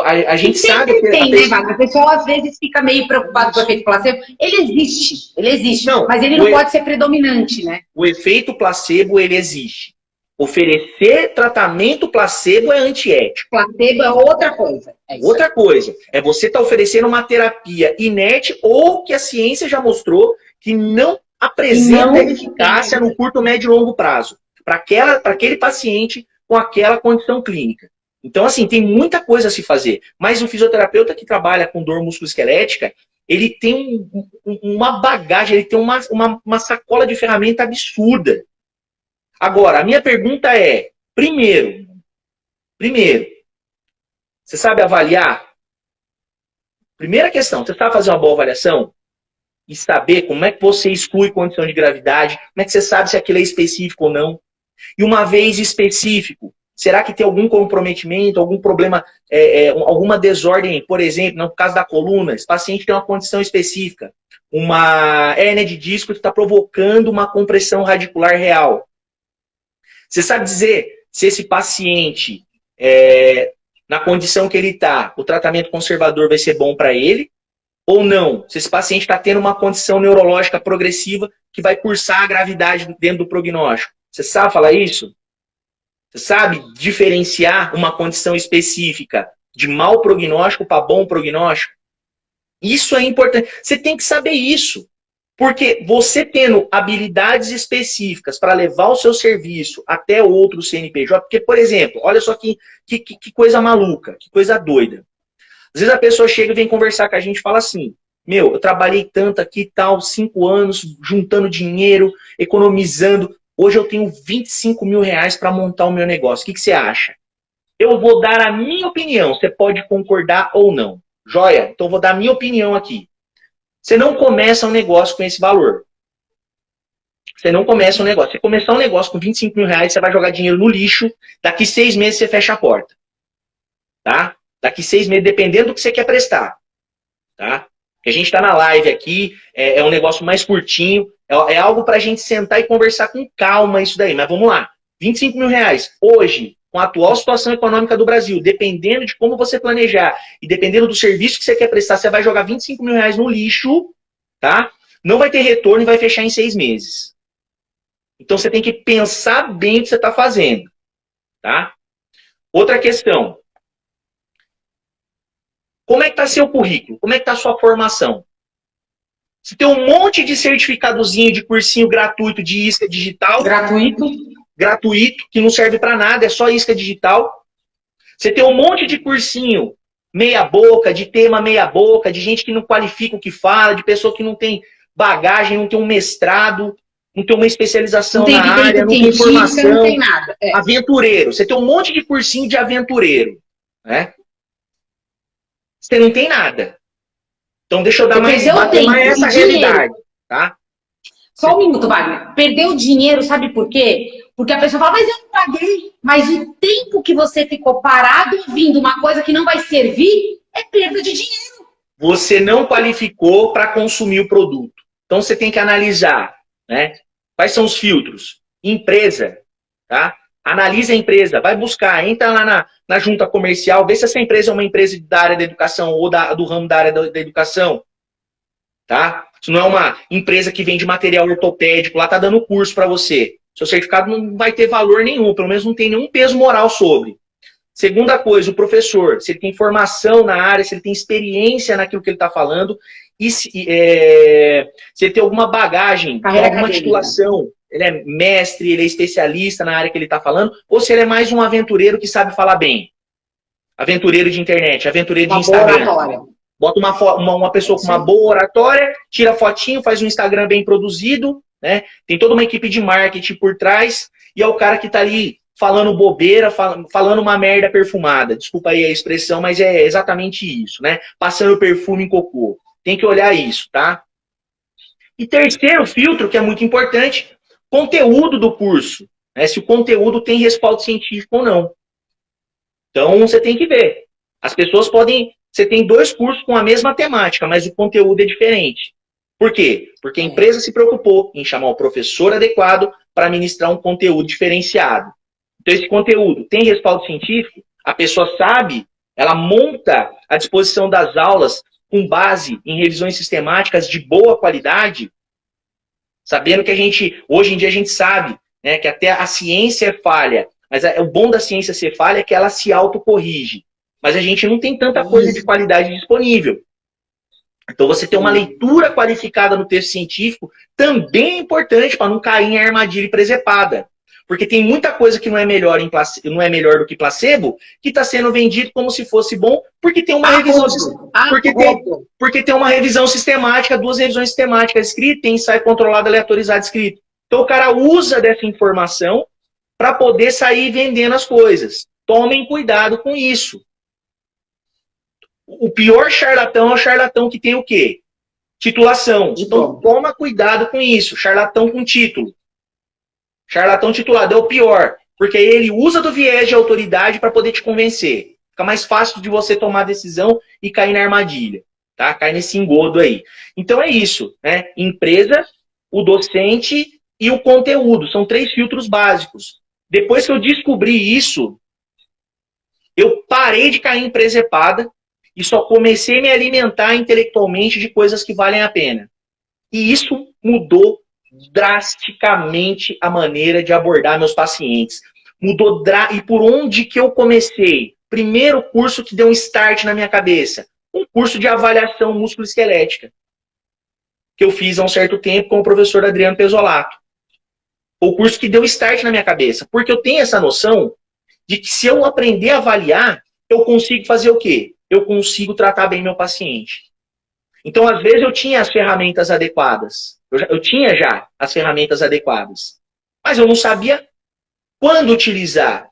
a gente sabe que a pessoa às vezes fica meio preocupada com o efeito placebo. Ele existe, não, mas ele não pode ser predominante, né? O efeito placebo, ele existe. Oferecer tratamento placebo é antiético. Placebo é outra coisa. Outra coisa. É você estar oferecendo uma terapia inerte ou que a ciência já mostrou que não apresenta eficácia no curto, médio e longo prazo. Para aquele paciente com aquela condição clínica. Então, assim, tem muita coisa a se fazer. Mas o fisioterapeuta que trabalha com dor musculoesquelética, ele tem uma bagagem, ele tem uma sacola de ferramenta absurda. Agora, a minha pergunta é, primeiro, você sabe avaliar? Primeira questão, você sabe fazer uma boa avaliação? E saber como é que você exclui condição de gravidade? Como é que você sabe se aquilo é específico ou não? E uma vez específico, será que tem algum comprometimento, algum problema, alguma desordem? Por exemplo, no caso da coluna, esse paciente tem uma condição específica, uma hérnia de disco que está provocando uma compressão radicular real. Você sabe dizer se esse paciente, na condição que ele está, o tratamento conservador vai ser bom para ele? Ou não? Se esse paciente está tendo uma condição neurológica progressiva que vai cursar a gravidade dentro do prognóstico. Você sabe falar isso? Você sabe diferenciar uma condição específica de mau prognóstico para bom prognóstico? Isso é importante. Você tem que saber isso. Porque você tendo habilidades específicas para levar o seu serviço até outro CNPJ, porque, por exemplo, olha só que coisa maluca, que coisa doida. Às vezes a pessoa chega e vem conversar com a gente e fala assim, meu, eu trabalhei tanto aqui, tal, 5 anos, juntando dinheiro, economizando, hoje eu tenho 25 mil reais para montar o meu negócio, o que você acha? Eu vou dar a minha opinião, você pode concordar ou não. Joia? Então eu vou dar a minha opinião aqui. Você não começa um negócio com esse valor. Você não começa um negócio. Você começar um negócio com 25 mil reais, você vai jogar dinheiro no lixo, daqui 6 meses você fecha a porta. Tá? Daqui 6 meses, dependendo do que você quer prestar. Tá? A gente está na live aqui, é um negócio mais curtinho, é algo para a gente sentar e conversar com calma isso daí. Mas vamos lá, 25 mil reais. Hoje, com a atual situação econômica do Brasil, dependendo de como você planejar e dependendo do serviço que você quer prestar, você vai jogar 25 mil reais no lixo, tá? Não vai ter retorno e vai fechar em 6 meses. Então você tem que pensar bem o que você está fazendo. Tá? Outra questão. Como é que está seu currículo? Como é que está a sua formação? Você tem um monte de certificadozinho, de cursinho gratuito de isca digital. Gratuito, que não serve para nada, é só isca digital. Você tem um monte de cursinho meia boca, de tema meia boca, de gente que não qualifica o que fala, de pessoa que não tem bagagem, não tem um mestrado, não tem uma especialização na área, não tem formação. Não tem nada. Aventureiro. Você tem um monte de cursinho de aventureiro. Né? Você não tem nada. Então deixa eu dar mais essa realidade. Tá? Só um minuto, Wagner. Perdeu dinheiro, sabe por quê? Porque a pessoa fala, mas eu não paguei. Mas o tempo que você ficou parado ouvindo uma coisa que não vai servir é perda de dinheiro. Você não qualificou para consumir o produto. Então você tem que analisar, né? Quais são os filtros? Empresa, tá? Analisa a empresa, vai buscar, entra lá na junta comercial, vê se essa empresa é uma empresa da área da educação ou do ramo da área da educação. Tá? Se não é uma empresa que vende material ortopédico, lá tá dando curso para você. Seu certificado não vai ter valor nenhum, pelo menos não tem nenhum peso moral sobre. Segunda coisa, o professor, se ele tem formação na área, se ele tem experiência naquilo que ele está falando, e se ele tem alguma bagagem, alguma titulação, ele é mestre, ele é especialista na área que ele está falando, ou se ele é mais um aventureiro que sabe falar bem. Aventureiro de internet, aventureiro de Instagram. Bota uma pessoa com uma boa oratória, tira fotinho, faz um Instagram bem produzido, né? Tem toda uma equipe de marketing por trás, e é o cara que está ali falando bobeira, falando uma merda perfumada. Desculpa aí a expressão, mas é exatamente isso, né? Passando perfume em cocô. Tem que olhar isso, tá? E terceiro filtro, que é muito importante, conteúdo do curso. Né? Se o conteúdo tem respaldo científico ou não. Então, você tem que ver. As pessoas podem... Você tem 2 cursos com a mesma temática, mas o conteúdo é diferente. Por quê? Porque a empresa se preocupou em chamar o professor adequado para ministrar um conteúdo diferenciado. Então, esse conteúdo tem respaldo científico, a pessoa sabe, ela monta a disposição das aulas com base em revisões sistemáticas de boa qualidade, sabendo que hoje em dia a gente sabe, né, que até a ciência é falha, mas o bom da ciência ser falha é que ela se autocorrige. Mas a gente não tem tanta coisa de qualidade disponível. Então você ter uma leitura qualificada no texto científico também é importante para não cair em armadilha presepada. Porque tem muita coisa que não é melhor, não é melhor do que placebo, que está sendo vendido como se fosse bom, porque tem uma revisão. Porque tem uma revisão sistemática, 2 revisões sistemáticas escritas, tem ensaio controlado aleatorizado escrito. Então o cara usa dessa informação para poder sair vendendo as coisas. Tomem cuidado com isso. O pior charlatão é o charlatão que tem o quê? Titulação. Então toma cuidado com isso. Charlatão com título. Charlatão titulado é o pior, porque ele usa do viés de autoridade para poder te convencer. Fica mais fácil de você tomar a decisão e cair na armadilha, tá? Cair nesse engodo aí. Então é isso, né? Empresa, o docente e o conteúdo. São 3 filtros básicos. Depois que eu descobri isso, eu parei de cair em presepada e só comecei a me alimentar intelectualmente de coisas que valem a pena. E isso mudou drasticamente a maneira de abordar meus pacientes. Mudou e por onde que eu comecei? Primeiro curso que deu um start na minha cabeça. Um curso de avaliação músculo-esquelética. Que eu fiz há um certo tempo com o professor Adriano Pesolato. O curso que deu start na minha cabeça. Porque eu tenho essa noção de que se eu aprender a avaliar, eu consigo fazer o quê? Eu consigo tratar bem meu paciente. Então, às vezes, eu tinha as ferramentas adequadas. Eu tinha já as ferramentas adequadas. Mas eu não sabia quando utilizar.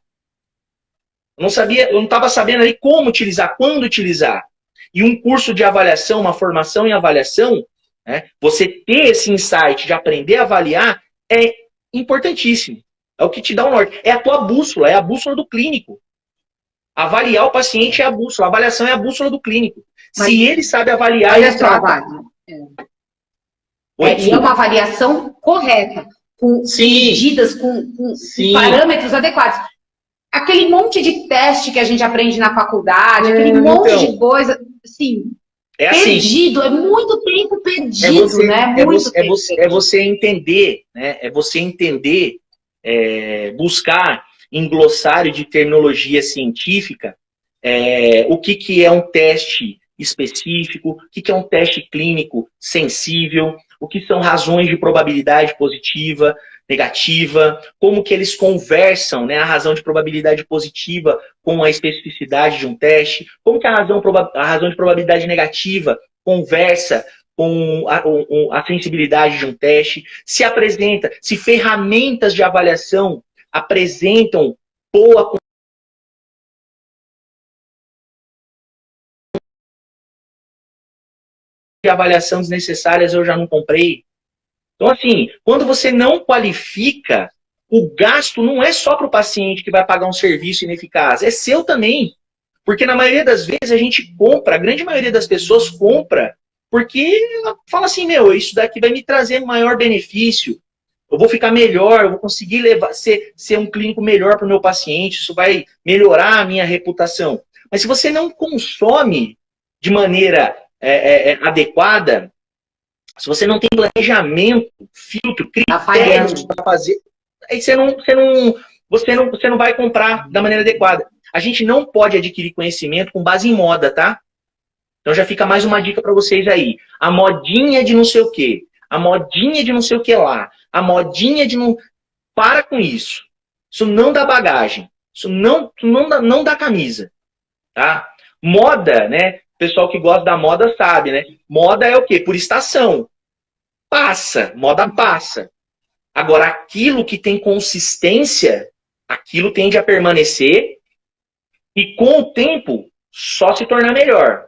Eu não estava sabendo ali como utilizar, quando utilizar. E um curso de avaliação, uma formação em avaliação, né, você ter esse insight de aprender a avaliar é importantíssimo. É o que te dá o norte. É a tua bússola, é a bússola do clínico. Avaliar o paciente é a bússola, a avaliação é a bússola do clínico. Mas, se ele sabe avaliar, olha só, Wagner. E é uma avaliação correta, com medidas, com parâmetros adequados. Aquele monte de teste que a gente aprende na faculdade, aquele monte de coisa, assim, perdido, é muito tempo perdido, né? É você entender, né? É você entender, buscar em glossário de terminologia científica o que é um teste específico, o que é um teste clínico sensível, o que são razões de probabilidade positiva, negativa, como que eles conversam, né, a razão de probabilidade positiva com a especificidade de um teste, como que a razão de probabilidade negativa conversa com a sensibilidade de um teste, se ferramentas de avaliação apresentam boa de avaliação desnecessárias eu já não comprei. Então, assim, quando você não qualifica, o gasto não é só para o paciente que vai pagar um serviço ineficaz, é seu também. Porque na maioria das vezes a gente compra, a grande maioria das pessoas compra, porque ela fala assim, meu, isso daqui vai me trazer maior benefício, eu vou ficar melhor, eu vou conseguir ser um clínico melhor para o meu paciente, isso vai melhorar a minha reputação. Mas se você não consome de maneira adequada, se você não tem planejamento, filtro, critérios para fazer, aí você não vai comprar da maneira adequada. A gente não pode adquirir conhecimento com base em moda, tá? Então já fica mais uma dica para vocês aí. A modinha de não sei o quê, a modinha de não sei o que lá, a modinha de não... Para com isso. Isso não dá bagagem. Isso não dá camisa. Tá? Moda, né? O pessoal que gosta da moda sabe, né? Moda é o quê? Por estação. Passa. Moda passa. Agora, aquilo que tem consistência, aquilo tende a permanecer e com o tempo só se tornar melhor.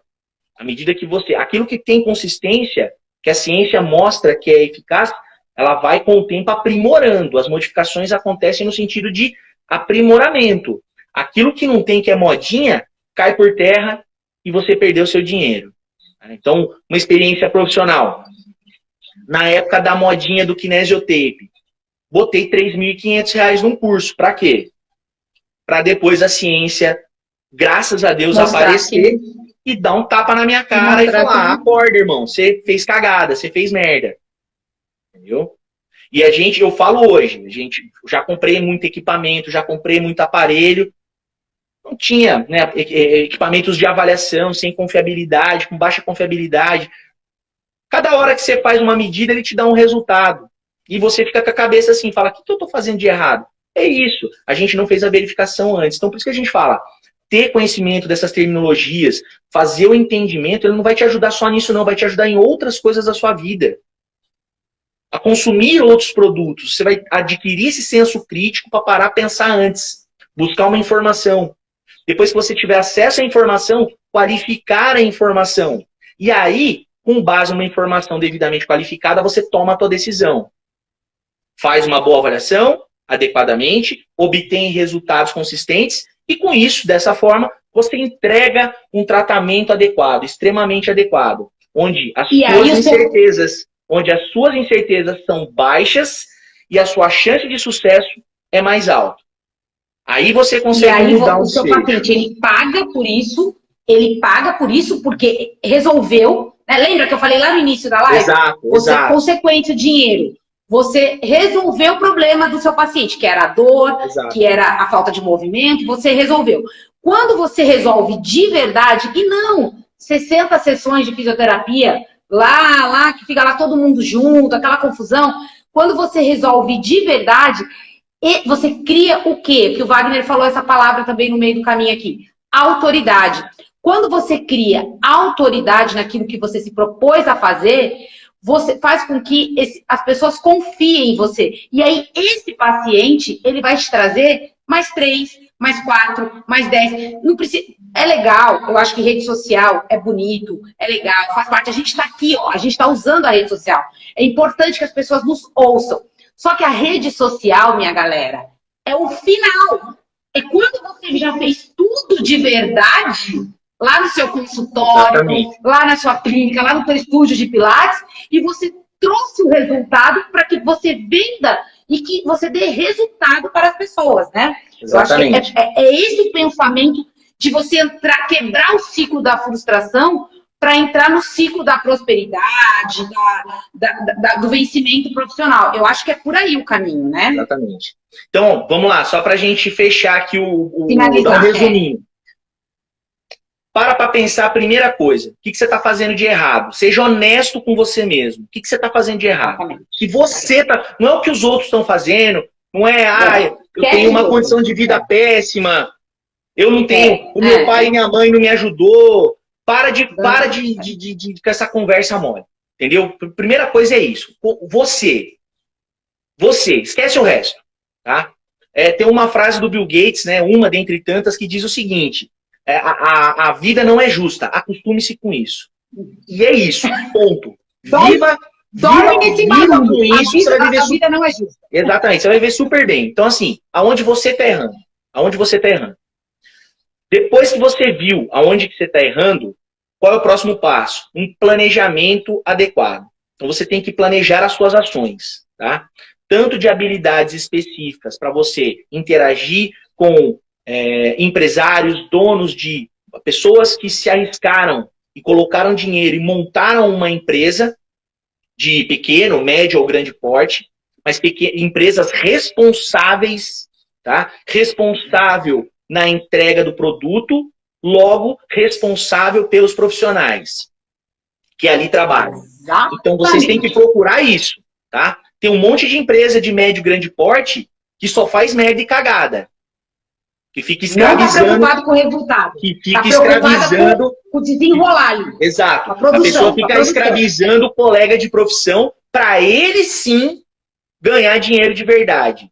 À medida que aquilo que tem consistência, que a ciência mostra que é eficaz, ela vai com o tempo aprimorando. As modificações acontecem no sentido de aprimoramento. Aquilo que não tem, que é modinha, cai por terra e você perdeu seu dinheiro. Então, uma experiência profissional. Na época da modinha do kinesiotape, botei R$3.500 num curso. Para quê? Para depois a ciência, graças a Deus, aparecer e dar um tapa na minha cara e falar, acorda, irmão, você fez cagada, você fez merda. Entendeu? E eu falo hoje, já comprei muito equipamento, já comprei muito aparelho, não tinha, né, equipamentos de avaliação sem confiabilidade, com baixa confiabilidade. Cada hora que você faz uma medida, ele te dá um resultado. E você fica com a cabeça assim, fala, o que eu estou fazendo de errado? É isso. A gente não fez a verificação antes. Então, por isso que a gente fala, ter conhecimento dessas terminologias, fazer o entendimento, ele não vai te ajudar só nisso, não. Vai te ajudar em outras coisas da sua vida. A consumir outros produtos. Você vai adquirir esse senso crítico para parar a pensar antes. Buscar uma informação. Depois que você tiver acesso à informação, qualificar a informação. E aí, com base numa informação devidamente qualificada, você toma a tua decisão. Faz uma boa avaliação, adequadamente, obtém resultados consistentes e com isso, dessa forma, você entrega um tratamento adequado, extremamente adequado, onde as suas incertezas são baixas e a sua chance de sucesso é mais alta. Aí você consegue mudar o seu paciente, ele paga por isso porque resolveu, né? Lembra que eu falei lá no início da live? Exato. Consequência, dinheiro. Você resolveu o problema do seu paciente, que era a dor, que era a falta de movimento, você resolveu. Quando você resolve de verdade, e não 60 sessões de fisioterapia, lá, que fica lá todo mundo junto, aquela confusão, quando você resolve de verdade, você cria o quê? Porque o Wagner falou essa palavra também no meio do caminho aqui. Autoridade. Quando você cria autoridade naquilo que você se propôs a fazer, você faz com que as pessoas confiem em você. E aí, esse paciente, ele vai te trazer mais 3, mais 4, mais 10. Não precisa... É legal, eu acho que rede social é bonito, é legal, faz parte. A gente está aqui, ó, a gente está usando a rede social. É importante que as pessoas nos ouçam. Só que a rede social, minha galera, é o final. É quando você já fez tudo de verdade... lá no seu consultório, lá na sua clínica, lá no seu estúdio de Pilates, e você trouxe o resultado para que você venda e que você dê resultado para as pessoas, né? Exatamente. Eu acho que é esse o pensamento de você entrar, quebrar o ciclo da frustração para entrar no ciclo da prosperidade, do vencimento profissional. Eu acho que é por aí o caminho, né? Exatamente. Então, vamos lá, só para a gente fechar aqui finalizar, dar um resuminho. Para pensar a primeira coisa. O que você está fazendo de errado? Seja honesto com você mesmo. O que você está fazendo de errado? Que você tá. Não é o que os outros estão fazendo. Não é, eu tenho uma condição de vida péssima. Eu não tenho. O meu pai e minha mãe não me ajudou. Para com essa conversa mole. Entendeu? Primeira coisa é isso. Você. Esquece o resto. Tá? Tem uma frase do Bill Gates, né, uma dentre tantas, que diz o seguinte. A vida não é justa, acostume-se com isso. E é isso, ponto. Viva com isso, a vida não é justa. Exatamente, você vai viver super bem. Então, assim, aonde você está errando? Depois que você viu aonde que você está errando, qual é o próximo passo? Um planejamento adequado. Então, você tem que planejar as suas ações, tá? Tanto de habilidades específicas para você interagir com empresários, donos de pessoas que se arriscaram e colocaram dinheiro e montaram uma empresa de pequeno, médio ou grande porte, mas empresas responsáveis, tá? Responsável na entrega do produto, logo responsável pelos profissionais que ali trabalham. Então vocês têm que procurar isso, tá? Tem um monte de empresa de médio e grande porte que só faz merda e cagada. Que fica escravizando. Não está preocupado com o resultado. Que fica escravizando. Com o desenrolar ali. Exato. A pessoa fica escravizando o colega de profissão para ele sim ganhar dinheiro de verdade.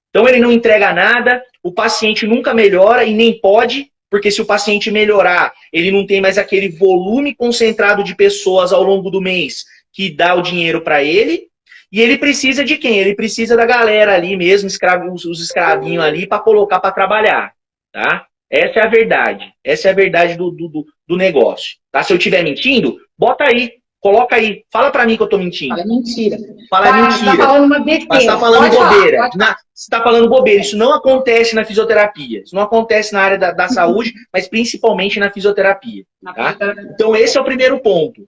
Então ele não entrega nada, o paciente nunca melhora e nem pode, porque se o paciente melhorar, ele não tem mais aquele volume concentrado de pessoas ao longo do mês que dá o dinheiro para ele. E ele precisa de quem? Ele precisa da galera ali mesmo, os escravinhos ali, para colocar para trabalhar. Tá? Essa é a verdade. Essa é a verdade do negócio. Tá? Se eu estiver mentindo, bota aí. Coloca aí. Fala para mim que eu tô mentindo. Fala mentira. Fala mentira. Você tá falando uma besteira. Mas tá falando bobeira. Você tá falando bobeira. Isso não acontece na fisioterapia. Isso não acontece na área da saúde, mas principalmente na fisioterapia. Tá? Então esse é o primeiro ponto.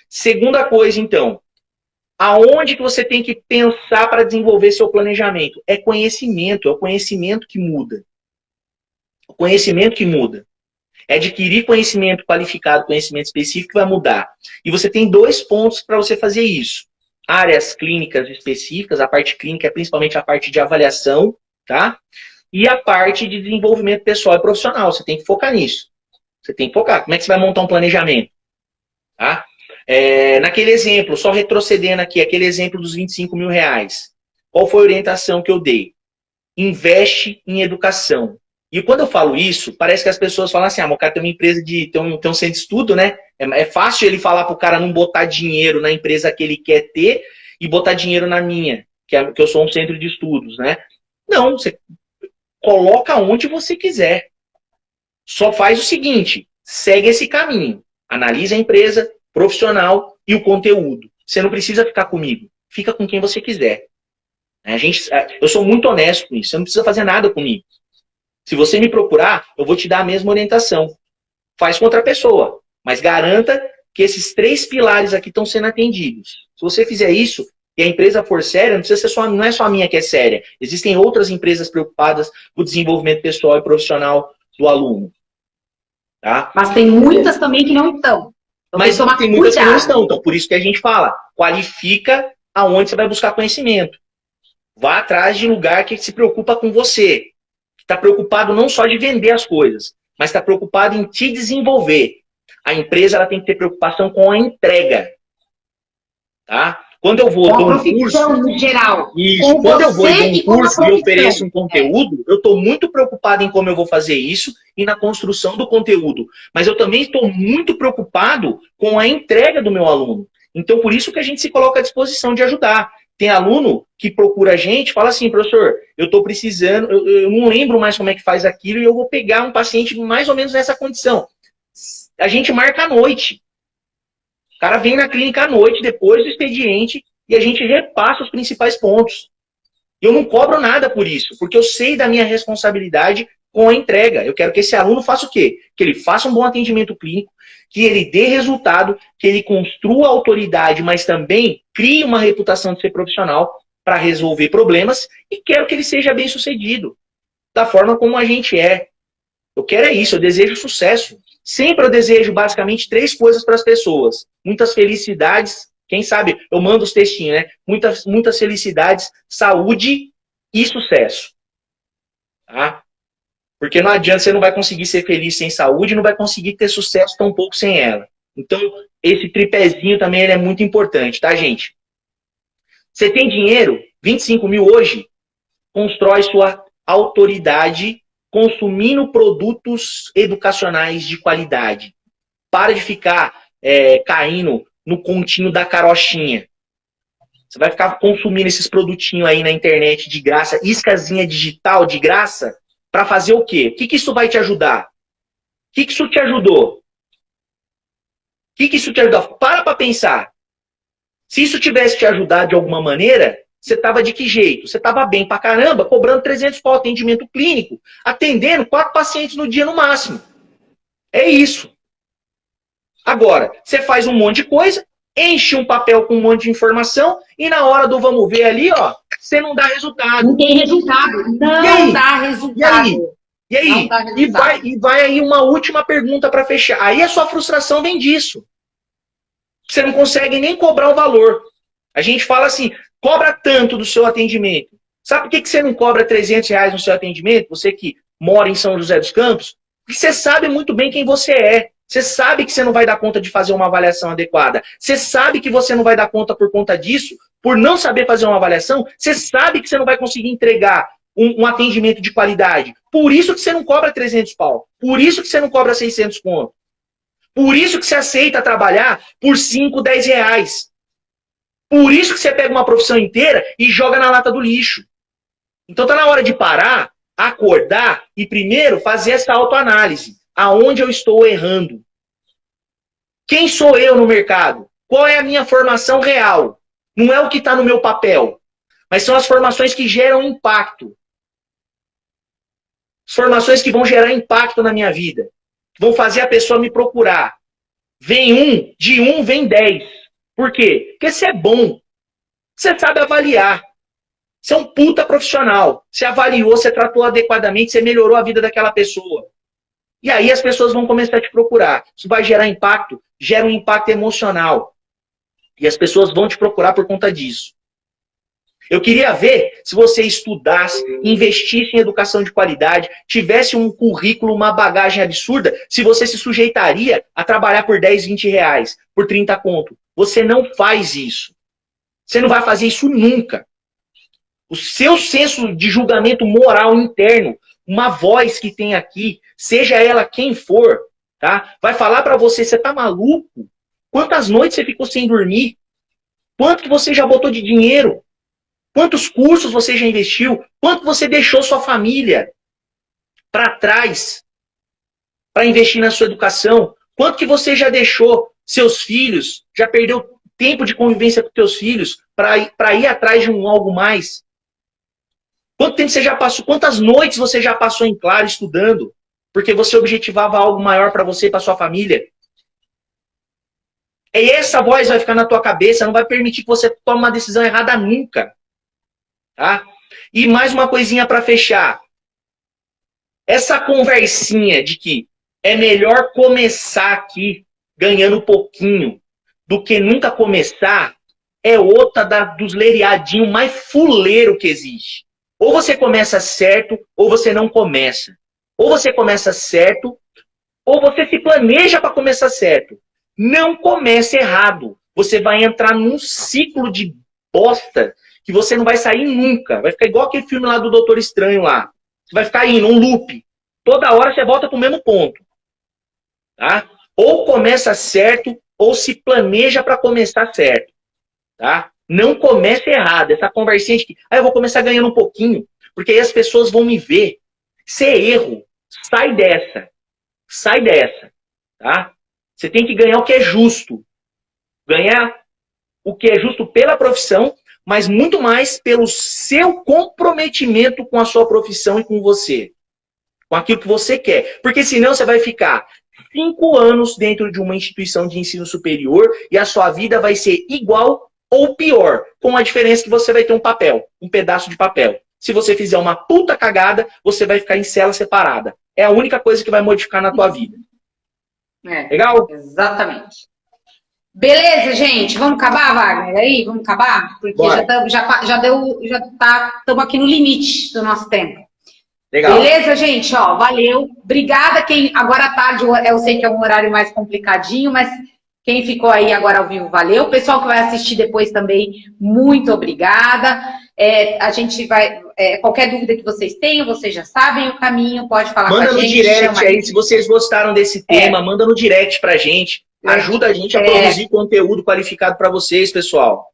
Segunda coisa, então. Aonde que você tem que pensar para desenvolver seu planejamento? É o conhecimento que muda. O conhecimento que muda. É adquirir conhecimento qualificado, conhecimento específico que vai mudar. E você tem 2 pontos para você fazer isso. áreas clínicas específicas, a parte clínica é principalmente a parte de avaliação, tá? E a parte de desenvolvimento pessoal e profissional, você tem que focar nisso. Você tem que focar. Como é que você vai montar um planejamento? Tá? Naquele exemplo, só retrocedendo aqui, aquele exemplo dos 25 mil reais. Qual foi a orientação que eu dei? Investe em educação. E quando eu falo isso, parece que as pessoas falam assim, o cara tem uma empresa tem um centro de estudo, né? É fácil ele falar pro cara não botar dinheiro na empresa que ele quer ter e botar dinheiro na minha, que eu sou um centro de estudos, né? Não, você coloca onde você quiser. Só faz o seguinte, segue esse caminho. Analisa a empresa, profissional e o conteúdo. Você não precisa ficar comigo. Fica com quem você quiser. Eu sou muito honesto com isso. Você não precisa fazer nada comigo. Se você me procurar, eu vou te dar a mesma orientação. Faz com outra pessoa. Mas garanta que esses 3 pilares aqui estão sendo atendidos. Se você fizer isso e a empresa for séria, não é só a minha que é séria. Existem outras empresas preocupadas com o desenvolvimento pessoal e profissional do aluno. Tá? Mas tem muitas também que não estão. Então, mas tem muitas que não estão. Então, por isso que a gente fala, qualifica aonde você vai buscar conhecimento. Vá atrás de lugar que se preocupa com você. Que está preocupado não só de vender as coisas, mas está preocupado em te desenvolver. A empresa ela tem que ter preocupação com a entrega. Tá? Quando eu vou dar um curso, no geral, isso, quando eu vou dar um curso e ofereço um conteúdo, eu estou muito preocupado em como eu vou fazer isso e na construção do conteúdo. Mas eu também estou muito preocupado com a entrega do meu aluno. Então, por isso que a gente se coloca à disposição de ajudar. Tem aluno que procura a gente e fala assim, professor, eu estou precisando, eu não lembro mais como é que faz aquilo e eu vou pegar um paciente mais ou menos nessa condição. A gente marca à noite. O cara vem na clínica à noite, depois do expediente, e a gente repassa os principais pontos. Eu não cobro nada por isso, porque eu sei da minha responsabilidade com a entrega. Eu quero que esse aluno faça o quê? Que ele faça um bom atendimento clínico, que ele dê resultado, que ele construa autoridade, mas também crie uma reputação de ser profissional para resolver problemas, e quero que ele seja bem sucedido, da forma como a gente é. Eu quero isso, eu desejo sucesso. Sempre eu desejo basicamente 3 coisas para as pessoas. Muitas felicidades, quem sabe eu mando os textinhos, né? Muitas felicidades, saúde e sucesso. Tá? Porque não adianta, você não vai conseguir ser feliz sem saúde, não vai conseguir ter sucesso tão pouco sem ela. Então, esse tripézinho também ele é muito importante, tá, gente? Você tem dinheiro, 25 mil hoje, constrói sua autoridade consumindo produtos educacionais de qualidade. Para de ficar caindo no continho da carochinha. Você vai ficar consumindo esses produtinhos aí na internet de graça, iscazinha digital de graça, para fazer o quê? O que isso vai te ajudar? O que isso te ajudou? O que isso te ajudou? Para pensar. Se isso tivesse te ajudado de alguma maneira, você estava de que jeito? Você estava bem pra caramba, cobrando 300 por atendimento clínico, atendendo 4 pacientes no dia no máximo. É isso. Agora, você faz um monte de coisa, enche um papel com um monte de informação e na hora do vamos ver ali, ó, você não dá resultado. Não tem resultado. Não dá resultado. E aí? E vai aí uma última pergunta para fechar. Aí a sua frustração vem disso. Você não consegue nem cobrar o valor. A gente fala assim, cobra tanto do seu atendimento. Sabe por que você não cobra 300 reais no seu atendimento? Você que mora em São José dos Campos? Porque você sabe muito bem quem você é. Você sabe que você não vai dar conta de fazer uma avaliação adequada. Você sabe que você não vai dar conta por conta disso, por não saber fazer uma avaliação. Você sabe que você não vai conseguir entregar um atendimento de qualidade. Por isso que você não cobra 300 pau. Por isso que você não cobra 600 pontos. Por isso que você aceita trabalhar por 5, 10 reais. Por isso que você pega uma profissão inteira e joga na lata do lixo. Então tá na hora de parar, acordar e primeiro fazer essa autoanálise. Aonde eu estou errando? Quem sou eu no mercado? Qual é a minha formação real? Não é o que está no meu papel, mas são as formações que geram impacto. As formações que vão gerar impacto na minha vida. Vão fazer a pessoa me procurar. De um vem 10. Por quê? Porque você é bom. Você sabe avaliar. Você é um puta profissional. Você avaliou, você tratou adequadamente, você melhorou a vida daquela pessoa. E aí as pessoas vão começar a te procurar. Isso vai gerar impacto, gera um impacto emocional. E as pessoas vão te procurar por conta disso. Eu queria ver se você estudasse, investisse em educação de qualidade, tivesse um currículo, uma bagagem absurda, se você se sujeitaria a trabalhar por 10, 20 reais, por 30 conto. Você não faz isso. Você não vai fazer isso nunca. O seu senso de julgamento moral interno, uma voz que tem aqui, seja ela quem for, tá? Vai falar pra você, você tá maluco? Quantas noites você ficou sem dormir? Quanto que você já botou de dinheiro? Quantos cursos você já investiu? Quanto você deixou sua família para trás para investir na sua educação? Quanto que você já deixou seus filhos, já perdeu tempo de convivência com seus filhos para ir atrás de algo mais? Quanto tempo você já passou? Quantas noites você já passou em claro estudando? Porque você objetivava algo maior para você e para sua família? E essa voz vai ficar na tua cabeça, não vai permitir que você tome uma decisão errada nunca. Tá? E mais uma coisinha para fechar. Essa conversinha de que é melhor começar aqui ganhando pouquinho do que nunca começar é outra dos leriadinhos mais fuleiro que existe. Ou você começa certo, ou você não começa. Ou você começa certo, ou você se planeja para começar certo. Não comece errado. Você vai entrar num ciclo de bosta que você não vai sair nunca. Vai ficar igual aquele filme lá do Doutor Estranho lá. Você vai ficar indo, um loop. Toda hora você volta para o mesmo ponto. Tá? Ou começa certo, ou se planeja para começar certo. Tá? Não comece errado. Essa conversinha de que eu vou começar ganhando um pouquinho, porque aí as pessoas vão me ver. Isso é erro. Sai dessa. Sai dessa. Tá? Você tem que ganhar o que é justo. Ganhar o que é justo pela profissão, mas muito mais pelo seu comprometimento com a sua profissão e com você. Com aquilo que você quer. Porque senão você vai ficar 5 anos dentro de uma instituição de ensino superior e a sua vida vai ser igual ou pior. Com a diferença que você vai ter um papel, um pedaço de papel. Se você fizer uma puta cagada, você vai ficar em cela separada. É a única coisa que vai modificar na tua vida. Legal? Exatamente. Beleza, gente? Vamos acabar, Wagner? Aí, vamos acabar? Porque já estamos aqui no limite do nosso tempo. Legal. Beleza, gente? Ó, valeu. Obrigada quem... Agora à tarde, eu sei que é um horário mais complicadinho, mas quem ficou aí agora ao vivo, valeu. O pessoal que vai assistir depois também, muito obrigada. A gente vai... qualquer dúvida que vocês tenham, vocês já sabem o caminho, pode falar com a gente. Manda no direct aí, se vocês gostaram desse tema, manda no direct pra gente. Ajuda a gente a produzir conteúdo qualificado para vocês, pessoal.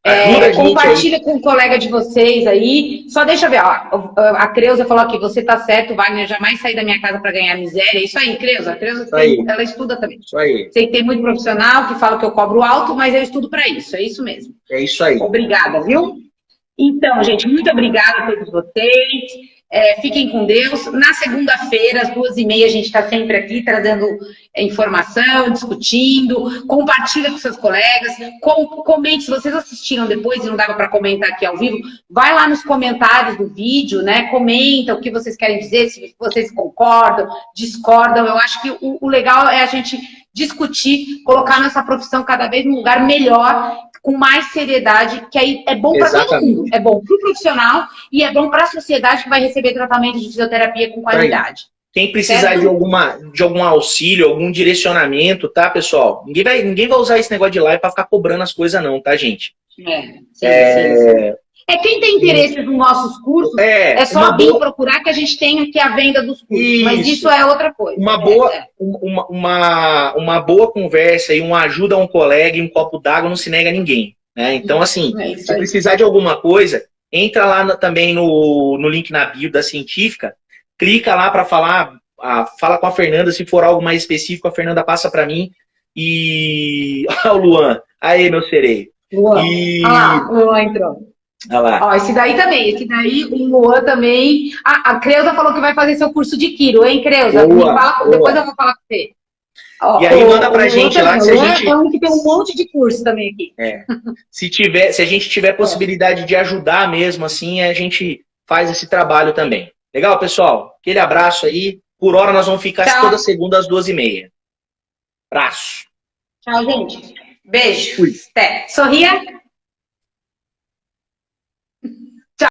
Ajuda a gente compartilha com um colega de vocês aí. Só deixa eu ver, ó, a Creuza falou aqui, você tá certo, Wagner, jamais sair da minha casa para ganhar miséria. É isso aí, Creuza. A Creuza ela estuda também. Isso aí. Sei que tem muito profissional que fala que eu cobro alto, mas eu estudo para isso. É isso mesmo. É isso aí. Obrigada, viu? Então, gente, muito obrigada a todos vocês. Fiquem com Deus. Na segunda-feira, às 2h30, a gente está sempre aqui trazendo informação, discutindo. Compartilha com seus colegas. Comente, se vocês assistiram depois e não dava para comentar aqui ao vivo, vai lá nos comentários do vídeo, né? Comenta o que vocês querem dizer, se vocês concordam, discordam. Eu acho que o legal é a gente discutir, colocar nossa profissão cada vez num lugar melhor, com mais seriedade, que aí é bom para todo mundo. É bom para o profissional e é bom para a sociedade que vai receber tratamento de fisioterapia com qualidade. Quem precisar de algum auxílio, algum direcionamento, tá, pessoal? Ninguém vai usar esse negócio de live para ficar cobrando as coisas não, tá, gente? Sim. Quem tem interesse nos nossos cursos, é só vir procurar que a gente tem aqui a venda dos cursos. Isso. Mas isso é outra coisa. Uma boa conversa e uma ajuda a um colega e um copo d'água não se nega a ninguém. Né? Então, assim, se precisar de alguma coisa, entra lá também no link na bio da Científica, clica lá para falar, fala com a Fernanda, se for algo mais específico, a Fernanda passa para mim. E... Olha o Luan. Aí, meu sereio. Luan. O Luan entrou. Olha lá. Ó, esse daí também, o Luan também. A Creuza falou que vai fazer seu curso de Quiro, hein, Creuza? Depois eu vou falar com você. Ó, e aí manda pra gente lá que se a gente... É um que tem um monte de curso também aqui. Se a gente tiver possibilidade de ajudar mesmo, assim, a gente faz esse trabalho também. Legal, pessoal? Aquele abraço aí. Por hora nós vamos ficar toda segunda às 2h30. Abraço. Tchau, gente. Beijo. Fui. Até. Sorria.